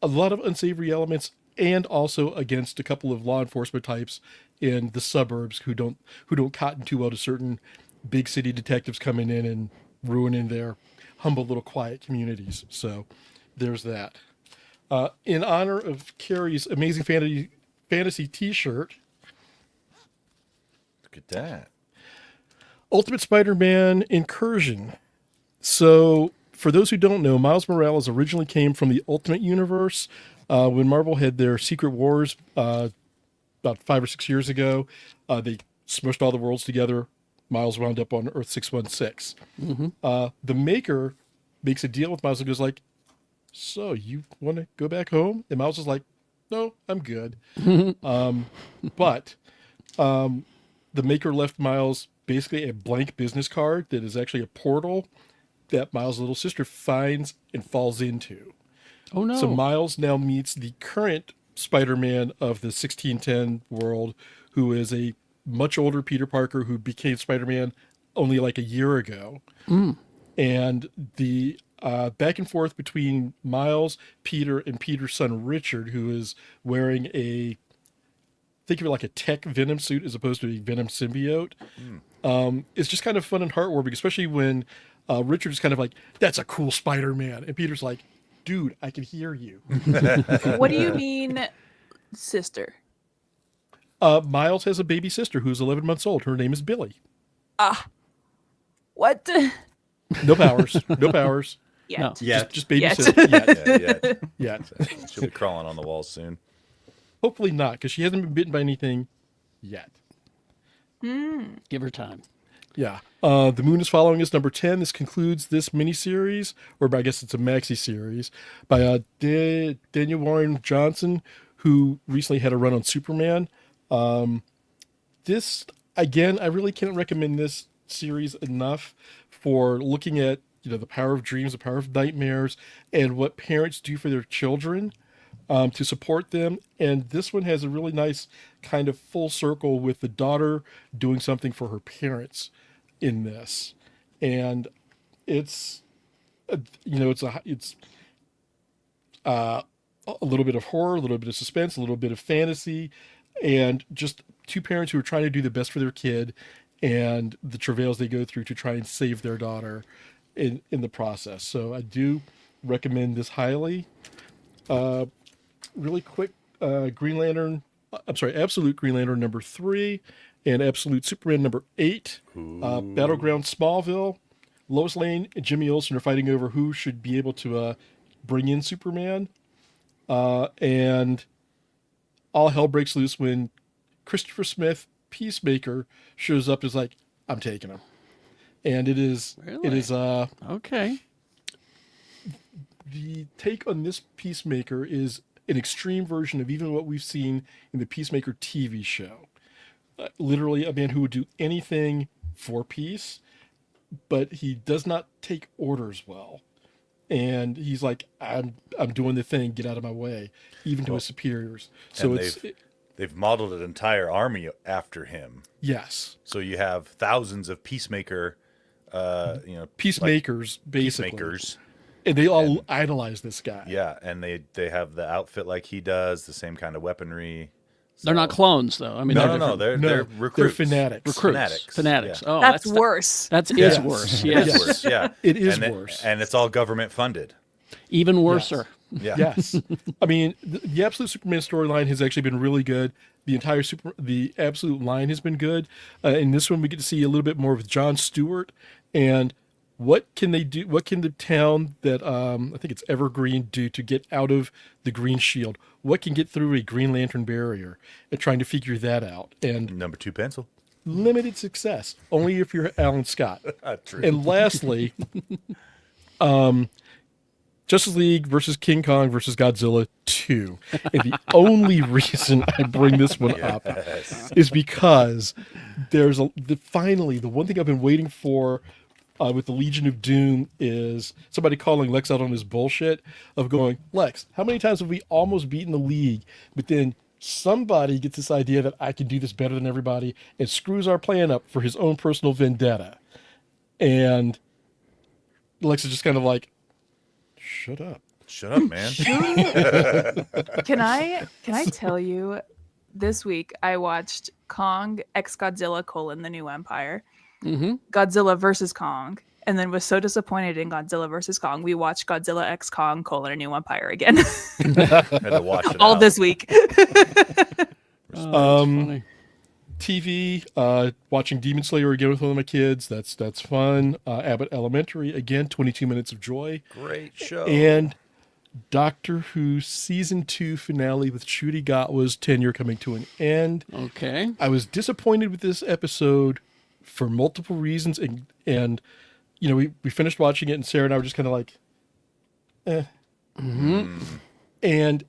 lot of unsavory elements, and also against a couple of law enforcement types in the suburbs who don't cotton too well to certain big city detectives coming in and ruining their humble little quiet communities. So there's that. In honor of Carrie's amazing fantasy T-shirt, Look at that. Ultimate Spider-Man Incursion. So, for those who don't know, Miles Morales originally came from the Ultimate Universe. When Marvel had their Secret Wars about 5 or 6 years ago, they smushed all the worlds together. Miles wound up on Earth 616. The Maker makes a deal with Miles and goes like, "So, you want to go back home?" And Miles is like, "No, I'm good." But the Maker left Miles basically a blank business card that is actually a portal that Miles' little sister finds and falls into. Oh no. So Miles now meets the current Spider-Man of the 1610 world, who is a much older Peter Parker who became Spider-Man only like a year ago. And the back and forth between Miles, Peter, and Peter's son Richard, who is wearing think of it like a tech Venom suit as opposed to a Venom symbiote. It's just kind of fun and heartwarming, especially when Richard is kind of like, "That's a cool Spider-Man," and Peter's like, "Dude, I can hear you." What do you mean, sister? Miles has a baby sister who's 11 months old. Her name is Billy. What? No powers. No powers. Yet. No. Yeah. Just baby Yet. sister. Yet. Yeah. Yet. She'll be crawling on the walls soon. Hopefully not, because she hasn't been bitten by anything yet. Give her time. Yeah. The Moon is Following Us, number 10. This concludes this miniseries, or I guess it's a maxi series, by Daniel Warren Johnson, who recently had a run on Superman. This, again, I really can't recommend this series enough for looking at, the power of dreams, the power of nightmares, and what parents do for their children to support them. And this one has a really nice kind of full circle with the daughter doing something for her parents in this. And it's a little bit of horror, a little bit of suspense, a little bit of fantasy, and just two parents who are trying to do the best for their kid and the travails they go through to try and save their daughter in the process. So I do recommend this highly. Really quick, Absolute Green Lantern number 3 and Absolute Superman number 8. Battleground Smallville. Lois Lane and Jimmy Olsen are fighting over who should be able to bring in Superman. And all hell breaks loose when Christopher Smith, Peacemaker, shows up and is like, "I'm taking him." and it is Really? Okay. the take on this Peacemaker is an extreme version of even what we've seen in the Peacemaker TV show. Literally a man who would do anything for peace, but he does not take orders well. And he's like, I'm doing the thing, get out of my way, even to his superiors. So And they've modeled an entire army after him. yes, So you have thousands of peacemaker, peacemakers, like basically. peacemakers. And they all idolize this guy. Yeah, and they have the outfit like he does, the same kind of weaponry. They're not clones, though. I mean, No, they're they're different. They're recruits. fanatics. Fanatics. Yeah. Oh, That's worse. That is Yes. worse. It is Yes. worse, yeah. It is And worse. and it's all government funded. Even worser. Yeah. Yes, I mean the Absolute Superman storyline has actually been really good. The Absolute line has been good. In this one, we get to see a little bit more with Jon Stewart and what can they do? What can the town that I think it's Evergreen do to get out of the Green Shield? What can get through a Green Lantern barrier? And trying to figure that out. And Number 2 pencil. limited success, only if you're Alan Scott. True. And lastly, Justice League versus King Kong versus Godzilla 2. And the only reason I bring this one up is because there's finally the one thing I've been waiting for with the Legion of Doom is somebody calling Lex out on his bullshit of going, Lex, how many times have we almost beaten the League, but then somebody gets this idea that I can do this better than everybody and screws our plan up for his own personal vendetta. And Lex is just kind of like, shut up. Shut up, man. Can I tell you, this week I watched Kong X Godzilla: The New Empire, Godzilla versus Kong, and then was so disappointed in Godzilla versus Kong, we watched Godzilla X Kong: A New Empire again. Had to watch it All out. this week. Funny. TV, watching Demon Slayer again with one of my kids. That's fun. Abbott Elementary again, 22 minutes of joy. Great show. And Doctor Who season 2 finale with Ncuti Gatwa's tenure coming to an end. Okay. I was disappointed with this episode for multiple reasons, and you know, we finished watching it, and Sarah and I were just kind of like, and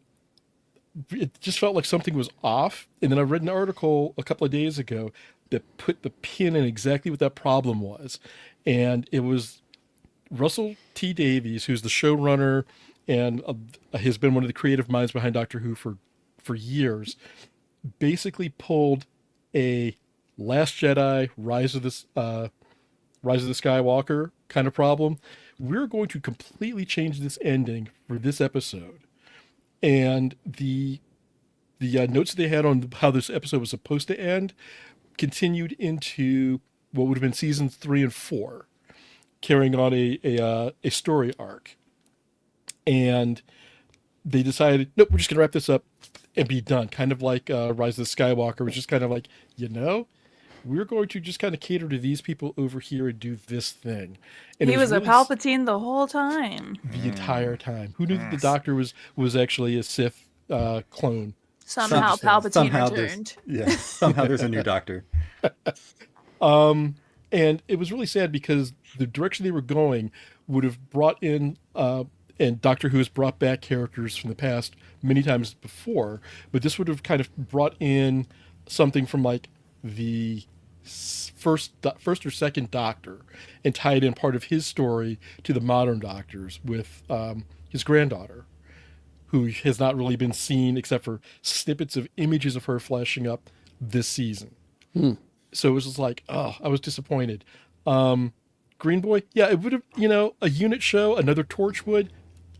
it just felt like something was off. And then I read an article a couple of days ago that put the pin in exactly what that problem was, and it was Russell T Davies, who's the showrunner and has been one of the creative minds behind Doctor Who for years, basically pulled a Last Jedi, Rise of the Skywalker kind of problem. We're going to completely change this ending for this episode. And the notes they had on how this episode was supposed to end continued into what would have been seasons 3 and 4, carrying on a story arc. And they decided, nope, we're just going to wrap this up and be done. Kind of like Rise of the Skywalker was just kind of like, we're going to just kind of cater to these people over here and do this thing. And He it was a really Palpatine the whole time. the entire time. Who knew that the Doctor was actually a Sith clone? Somehow Palpatine somehow returned. somehow there's a new Doctor. And it was really sad because the direction they were going would have brought in, and Doctor Who has brought back characters from the past many times before, but this would have kind of brought in something from like the first or second Doctor and tied in part of his story to the modern Doctors with his granddaughter, who has not really been seen except for snippets of images of her flashing up this season. So it was just like, oh, I was disappointed. Green Boy, yeah, it would have, a unit show, another Torchwood,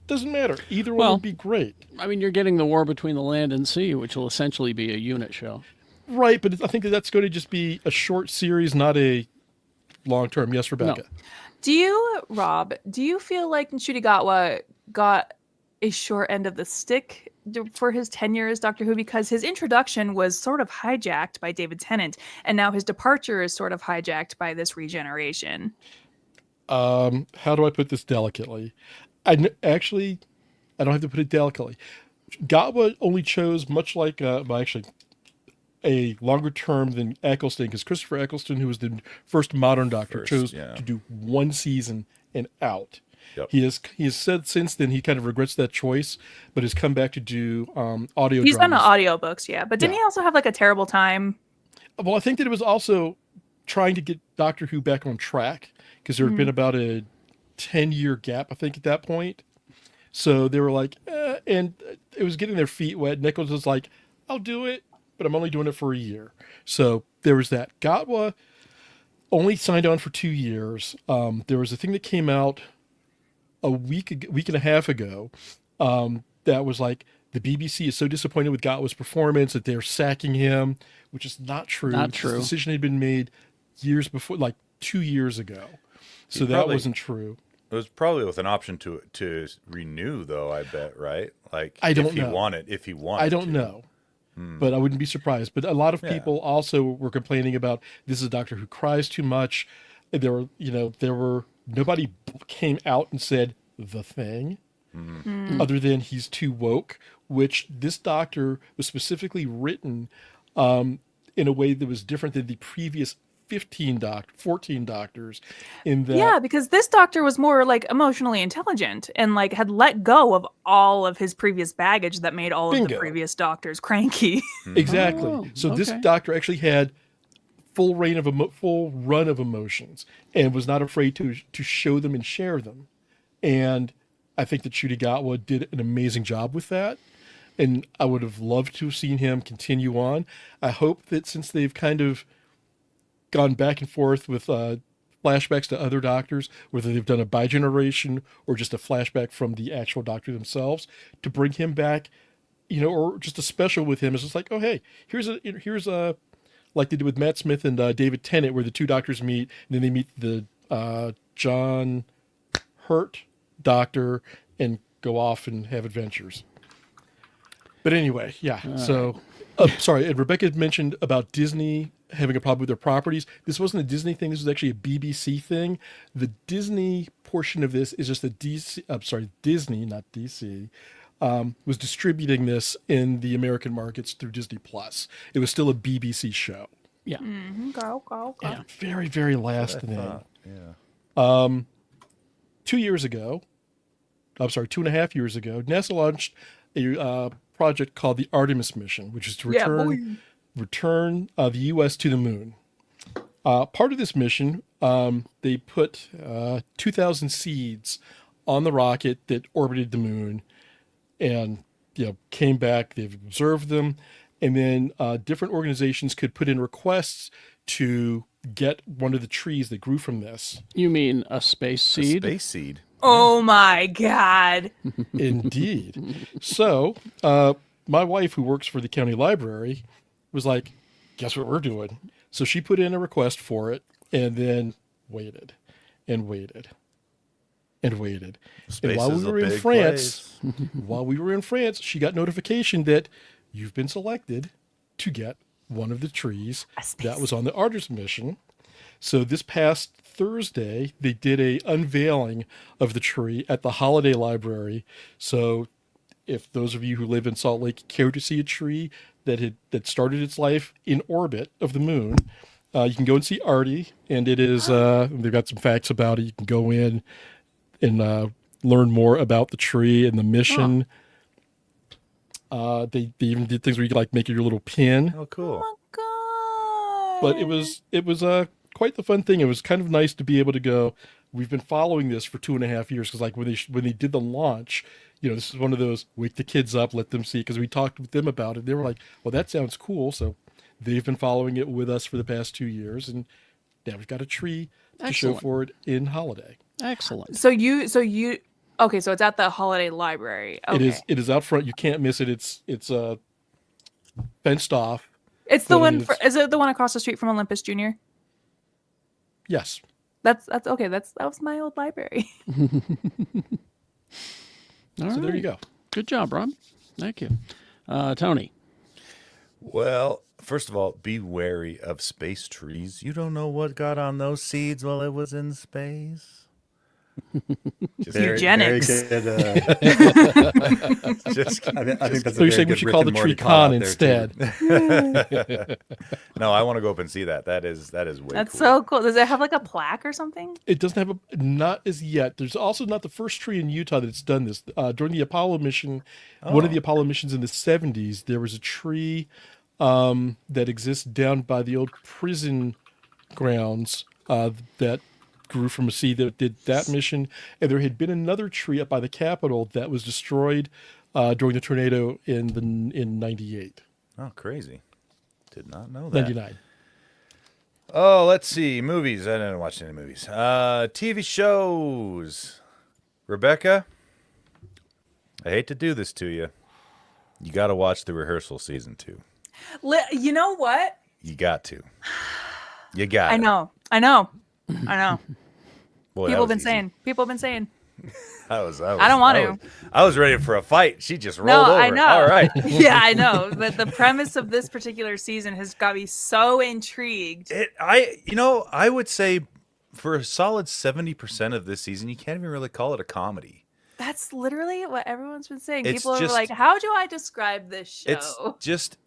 doesn't matter. Either one would be great. I mean, you're getting the war between the land and sea, which will essentially be a unit show. Right, but I think that's going to just be a short series, not a long term. Yes, Rebecca. No. Do you feel like Ncuti Gatwa got a short end of the stick for his tenure as Doctor Who, because his introduction was sort of hijacked by David Tennant, and now his departure is sort of hijacked by this regeneration? How do I put this delicately? I don't have to put it delicately. Gatwa only chose, much like, a longer term than Eccleston, because Christopher Eccleston, who was the first modern Doctor, chose to do one season and out. Yep. He has said since then he kind of regrets that choice, but has come back to do audio He's done dramas. audiobooks, yeah. But didn't he also have like a terrible time? Well, I think that it was also trying to get Doctor Who back on track, because there had been about a 10-year gap, I think, at that point. So they were like, and it was getting their feet wet. Nichols was like, I'll do it, but I'm only doing it for a year. So there was that. Gatwa only signed on for 2 years. There was a thing that came out a week and a half ago that was like, the BBC is so disappointed with Gatwa's performance that they're sacking him, which is not true. Not This true. decision had been made years before, like 2 years ago. So that wasn't true. It was probably with an option to renew, though. I bet, right? Like, I don't if he know. wanted, I don't know, but I wouldn't be surprised. But a lot of people also were complaining about, this is a Doctor who cries too much. There were nobody came out and said the thing, other than he's too woke. Which this Doctor was specifically written in a way that was different than the previous 14 Doctors. In that, Yeah, because this Doctor was more like emotionally intelligent and like had let go of all of his previous baggage that made all of the Bingo. previous Doctors cranky. exactly. Oh, So this okay. Doctor actually had full run of emotions, and was not afraid to show them and share them. And I think that Ncuti Gatwa did an amazing job with that. And I would have loved to have seen him continue on. I hope that since they've kind of gone back and forth with flashbacks to other Doctors, whether they've done a bi-generation or just a flashback from the actual Doctor themselves, to bring him back, or just a special with him. It's just like, oh, hey, here's a like they did with Matt Smith and David Tennant, where the two Doctors meet, and then they meet the John Hurt Doctor and go off and have adventures. But anyway, yeah. So, sorry, and Rebecca had mentioned about Disney having a problem with their properties. This wasn't a Disney thing. This was actually a BBC thing. The Disney portion of this is just a Disney, not DC, was distributing this in the American markets through Disney Plus. It was still a BBC show. Yeah. Okay. Yeah. Very, very last thing. Yeah. 2 years ago, 2.5 years ago, NASA launched a project called the Artemis mission, which is to return the U.S. to the moon. Part of this mission, they put 2,000 seeds on the rocket that orbited the moon, and came back. They've observed them, and then different organizations could put in requests to get one of the trees that grew from this. You mean a space seed? Space seed. Oh my God. Indeed. So, my wife, who works for the county library, was like, guess what we're doing? So she put in a request for it, and then waited and waited and waited. Space and while is we a were in big France, she got notification that you've been selected to get one of the trees that was on the Artemis mission. So this past Thursday, they did a unveiling of the tree at the Holiday Library. So if those of you who live in Salt Lake care to see a tree that started its life in orbit of the moon, you can go and see Artie, and it is they've got some facts about it. You can go in and learn more about the tree and the mission. They even did things where you could like make your little pin. Oh, cool. God. But it was quite the fun thing. It was kind of nice to be able to go, we've been following this for 2.5 years, because like when they did the launch, this is one of those wake the kids up, let them see, because we talked with them about it. They were like, well, that sounds cool. So they've been following it with us for the past 2 years, and now we've got a tree to show Excellent. for it in Holiday. Excellent. So you okay, so it's at the Holiday Library. Okay. It is out front. You can't miss it. It's fenced off. It's the but I one mean, it's- is it the one across the street from Olympus Junior? Yes. That's okay. That was my old library. All So there right. you go. Good job, Rob. Thank you. Tony. Well, first of all, be wary of space trees. You don't know what got on those seeds while it was in space. Just, Eugenics. Very good. just I think that's So a you're very saying we good should Rick call and the Morty tree call out Con there, instead. too. no, I want to go up and see that. That is way That's cool. so cool. Does it have like a plaque or something? It doesn't have not as yet. There's also not the first tree in Utah that's done this. During the Apollo mission, one of the Apollo missions in the 70s, there was a tree that exists down by the old prison grounds that grew from a seed that did that mission. And there had been another tree up by the Capitol that was destroyed during the tornado in 98, Oh, crazy. Did not know that. 99. Oh, let's see. Movies. I didn't watch any movies. TV shows. Rebecca, I hate to do this to you. You got to watch The Rehearsal season 2. You know what? You got to. You got I it. know. Boy, that People have was been easy. saying. People have been saying. I don't want to. I was ready for a fight. She just rolled No, over. I know. All right. Yeah, I know. But the premise of this particular season has got me so intrigued. I would say for a solid 70% of this season, you can't even really call it a comedy. That's literally what everyone's been saying. It's People are just- like, "How do I describe this show?" It's just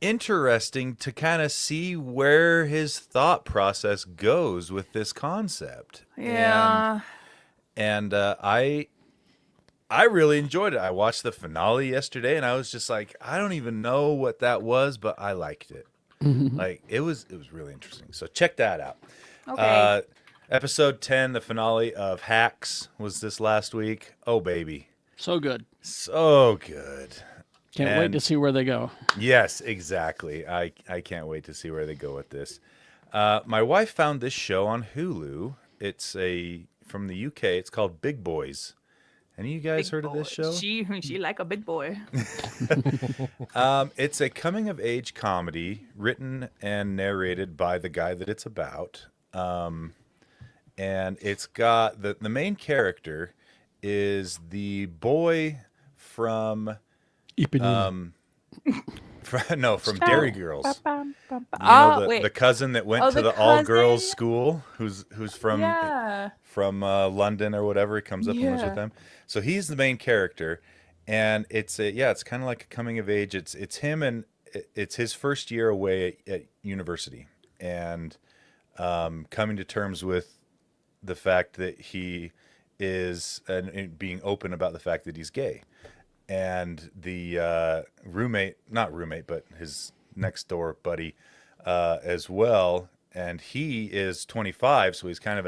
interesting to kind of see where his thought process goes with this concept. Yeah. And I really enjoyed it. I watched the finale yesterday, and I was just like, I don't even know what that was, but I liked it. Like it was really interesting. So check that out. Okay. Episode 10, the finale of Hacks, was this last week. Oh baby, So good. so good. Can't wait And- to see where they go. Yes, exactly. I can't wait to see where they go with this. My wife found this show on Hulu. It's from the UK. It's called Big Boys. Any of you guys Big heard of boy. this show? She like a big boy. It's a coming of age comedy written and narrated by the guy that it's about. And it's got the main character is the boy from Ipanema. from Dairy Girls. Wait. The cousin that went Oh, to the the all girls cousin? school, who's from Yeah. London or whatever. He comes up and lives with Yeah. them. So he's the main character, and it's kind of like a coming of age. It's him, and it's his first year away at university, and coming to terms with the fact that he is and being open about the fact that he's gay. And the not roommate, but his next door buddy as well. And he is 25, so he's kind of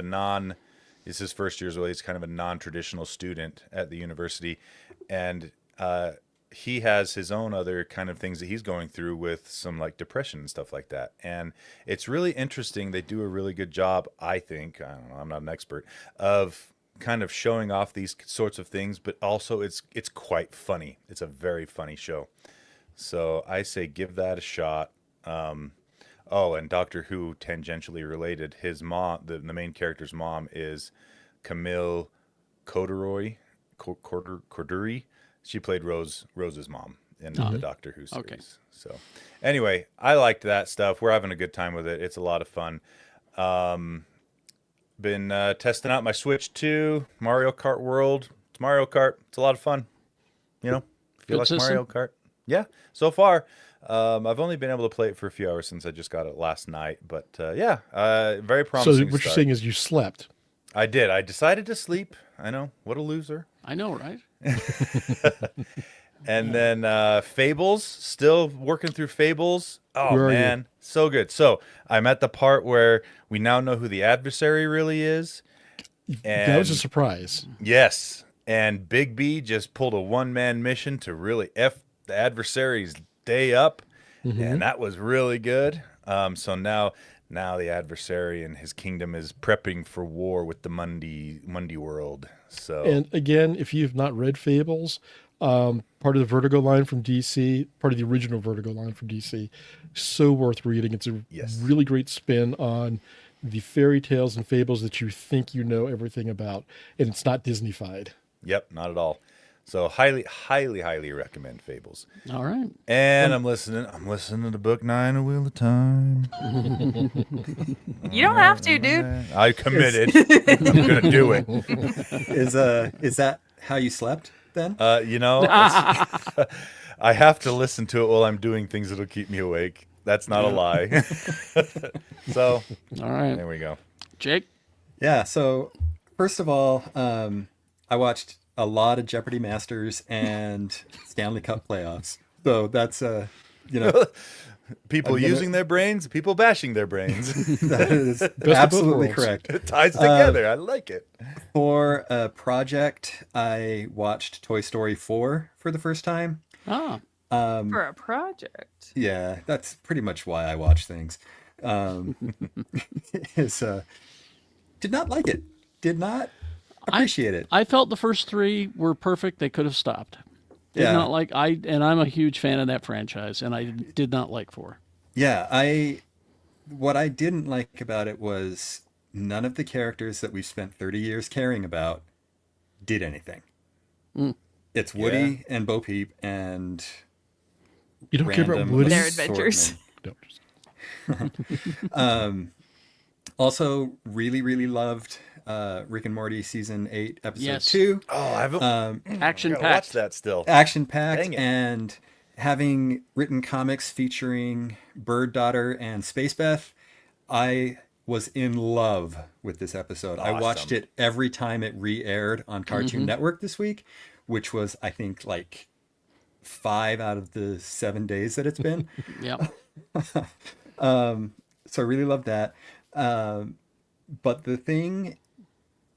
it's his first year's away. He's kind of a non-traditional student at the university. And he has his own other kind of things that he's going through with some like depression and stuff like that. And it's really interesting. They do a really good job, I think. I don't know, I'm not an expert, of kind of showing off these sorts of things, but also it's quite funny. It's a very funny show. So I say give that a shot. And Doctor Who, tangentially related, his mom, the main character's mom, is Camille Corduroy. She played Rose's mom in the Doctor Who series. Okay. So anyway, I liked that stuff. We're having a good time with it. It's a lot of fun. Been testing out my Switch 2, Mario Kart World. It's Mario Kart. It's a lot of fun. You know, if you Good like system? Mario Kart. Yeah, so far. I've only been able to play it for a few hours since I just got it last night. But very So promising. what you're start. saying is you slept. I did. I decided to sleep. I know. What a loser. I know, right? And then Fables, still working through Fables. Oh, Where are you? man. So good. So I'm at the part where we now know who the adversary really is. And That was a surprise. yes. And Big B just pulled a one-man mission to really F the adversary's day up. And that was really good. So now the adversary and his kingdom is prepping for war with the Mundi world. So And again, if you've not read Fables, part of the Vertigo line from DC, part of the original Vertigo line from DC, so worth reading. It's a Yes. really great spin on the fairy tales and fables that you think you know everything about, and it's not Disney-fied. Yep, not at all. So highly, highly, highly recommend Fables. All right. And I'm listening to Book 9 of Wheel of Time. You don't have to, dude. I committed. I'm gonna do it. Is that how you slept then? I have to listen to it while I'm doing things that'll keep me awake. That's not a lie. So, All right. there we go. Jake? Yeah. So first of all, I watched a lot of Jeopardy Masters and Stanley Cup playoffs. So that's People using their brains, people bashing their brains. that is both absolutely worlds. correct. It ties together. I like it. For a project, I watched Toy Story 4 for the first time. Ah, For a project. Yeah, that's pretty much why I watch things. Did not like it. Did not appreciate it. I felt the first three were perfect. They could have stopped. Did Yeah. not like and I'm a huge fan of that franchise, and I did not like 4. Yeah, what I didn't like about it was none of the characters that we've spent 30 years caring about did anything. It's Woody and Bo Peep and You don't care about random Woody? Their adventures. assortment. No. Also, really, really loved Rick and Morty season 8, episode Yes. 2. Oh, I haven't Action gotta watch packed. that still. Action packed, Dang it. and having written comics featuring Bird Daughter and Space Beth, I was in love with this episode. I watched Awesome. it every time it re-aired on Cartoon Network this week, which was, I think, like 5 out of the 7 days that it's been. Yeah. So I really loved that. But the thing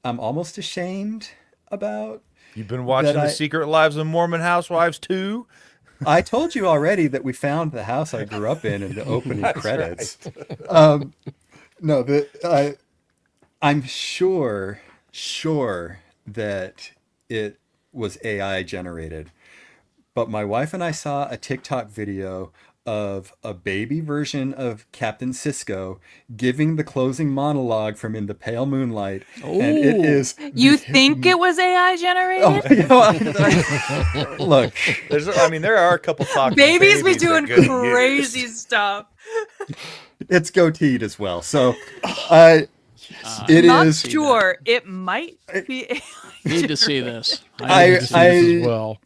I'm almost ashamed about, You've been watching That The I- Secret Lives of Mormon Housewives too? I told you already that we found the house I grew up in the opening credits. No, I'm sure that it was AI generated. But my wife and I saw a TikTok video of a baby version of Captain Cisco giving the closing monologue from In the Pale Moonlight. And it Ooh. is... You think it was AI generated? Look, There are a couple talking Babies be that doing good crazy use. stuff. it's goateed as well. So it Not is... sure. It might be AI. Need to see this. I- need to see this as well.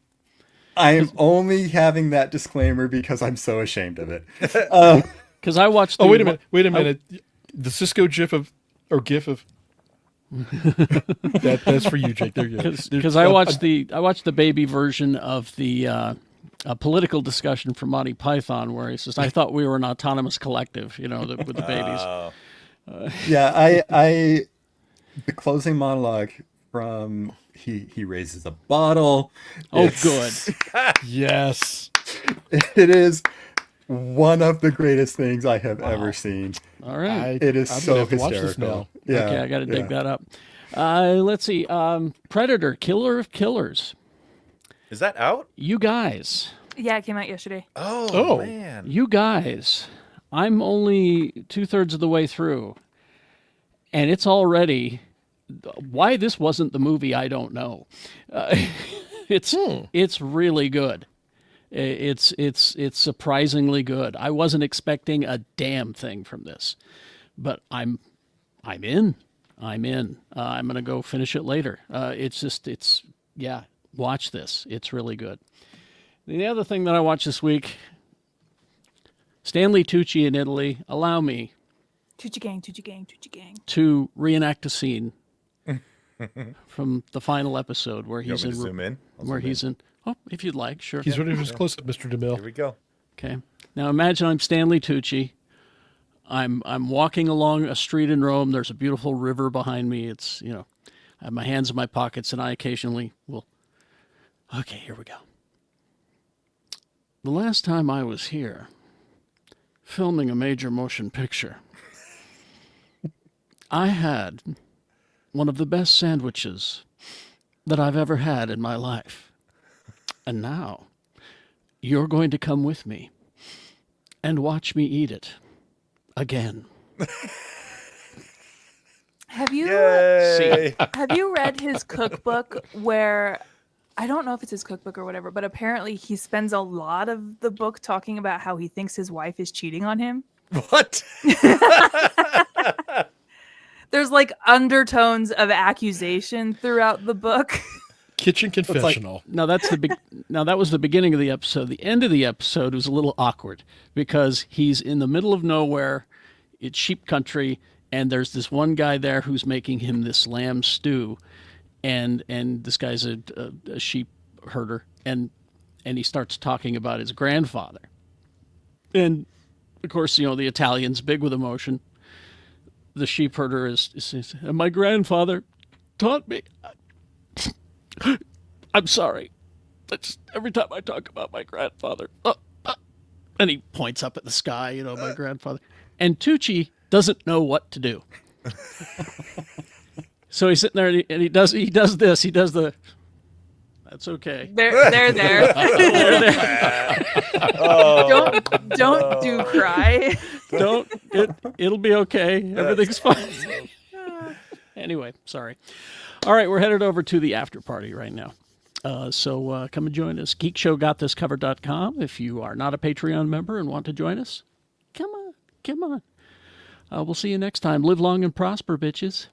I'm only having that disclaimer because I'm so ashamed of it. Because I watched. Oh, wait a minute. The Cisco GIF of that's for you, Jake. There you go. Because I watched the baby version of the a political discussion from Monty Python where he says, "I thought we were an autonomous collective," with the babies. Yeah, the closing monologue from he raises a bottle. Oh, It's- good. Yes. It is one of the greatest things I have ever seen. All right. It is I'm so gonna have to watch this hysterical. now. Yeah, Okay, I got to dig yeah. that up. Let's see. Predator, Killer of Killers. Is that out? You guys. Yeah, it came out yesterday. Oh, man. You guys. I'm only 2/3 of the way through. And it's already... Why this wasn't the movie, I don't know. It's really good. It's surprisingly good. I wasn't expecting a damn thing from this, but I'm in. I'm going to go finish it later. Watch this. It's really good. The other thing that I watched this week, Stanley Tucci in Italy. Allow me Tucci gang, Tucci gang, Tucci gang. to reenact a scene from the final episode where You he's want me in. to zoom in? I'll Where zoom he's in. Oh, if you'd like, sure. He's ready for his close up, Mr. in. DeMille. Here we go. Okay. Now imagine I'm Stanley Tucci. I'm walking along a street in Rome. There's a beautiful river behind me. It's, I have my hands in my pockets, and I occasionally will. Okay, here we go. The last time I was here, filming a major motion picture, I had one of the best sandwiches that I've ever had in my life. And now, you're going to come with me and watch me eat it again. Have you Yay! have you read his cookbook where I don't know if it's his cookbook or whatever, but apparently he spends a lot of the book talking about how he thinks his wife is cheating on him. What? There's like undertones of accusation throughout the book. Kitchen confessional. Now that was the beginning of the episode. The end of the episode was a little awkward because he's in the middle of nowhere. It's sheep country, and there's this one guy there who's making him this lamb stew, and this guy's a sheep herder, and he starts talking about his grandfather, and of course, you know, the Italian's big with emotion. The sheep herder is and my grandfather taught me. I'm sorry. That's every time I talk about my grandfather. And he points up at the sky, you know, my grandfather. And Tucci doesn't know what to do. So he's sitting there and he does this. He does the. That's okay. They're there. Don't do cry. It'll be okay. Everything's fine. Anyway, sorry. All right, we're headed over to the after party right now. So come and join us. GeekShowGotThisCovered.com. If you are not a Patreon member and want to join us, come on. We'll see you next time. Live long and prosper, bitches.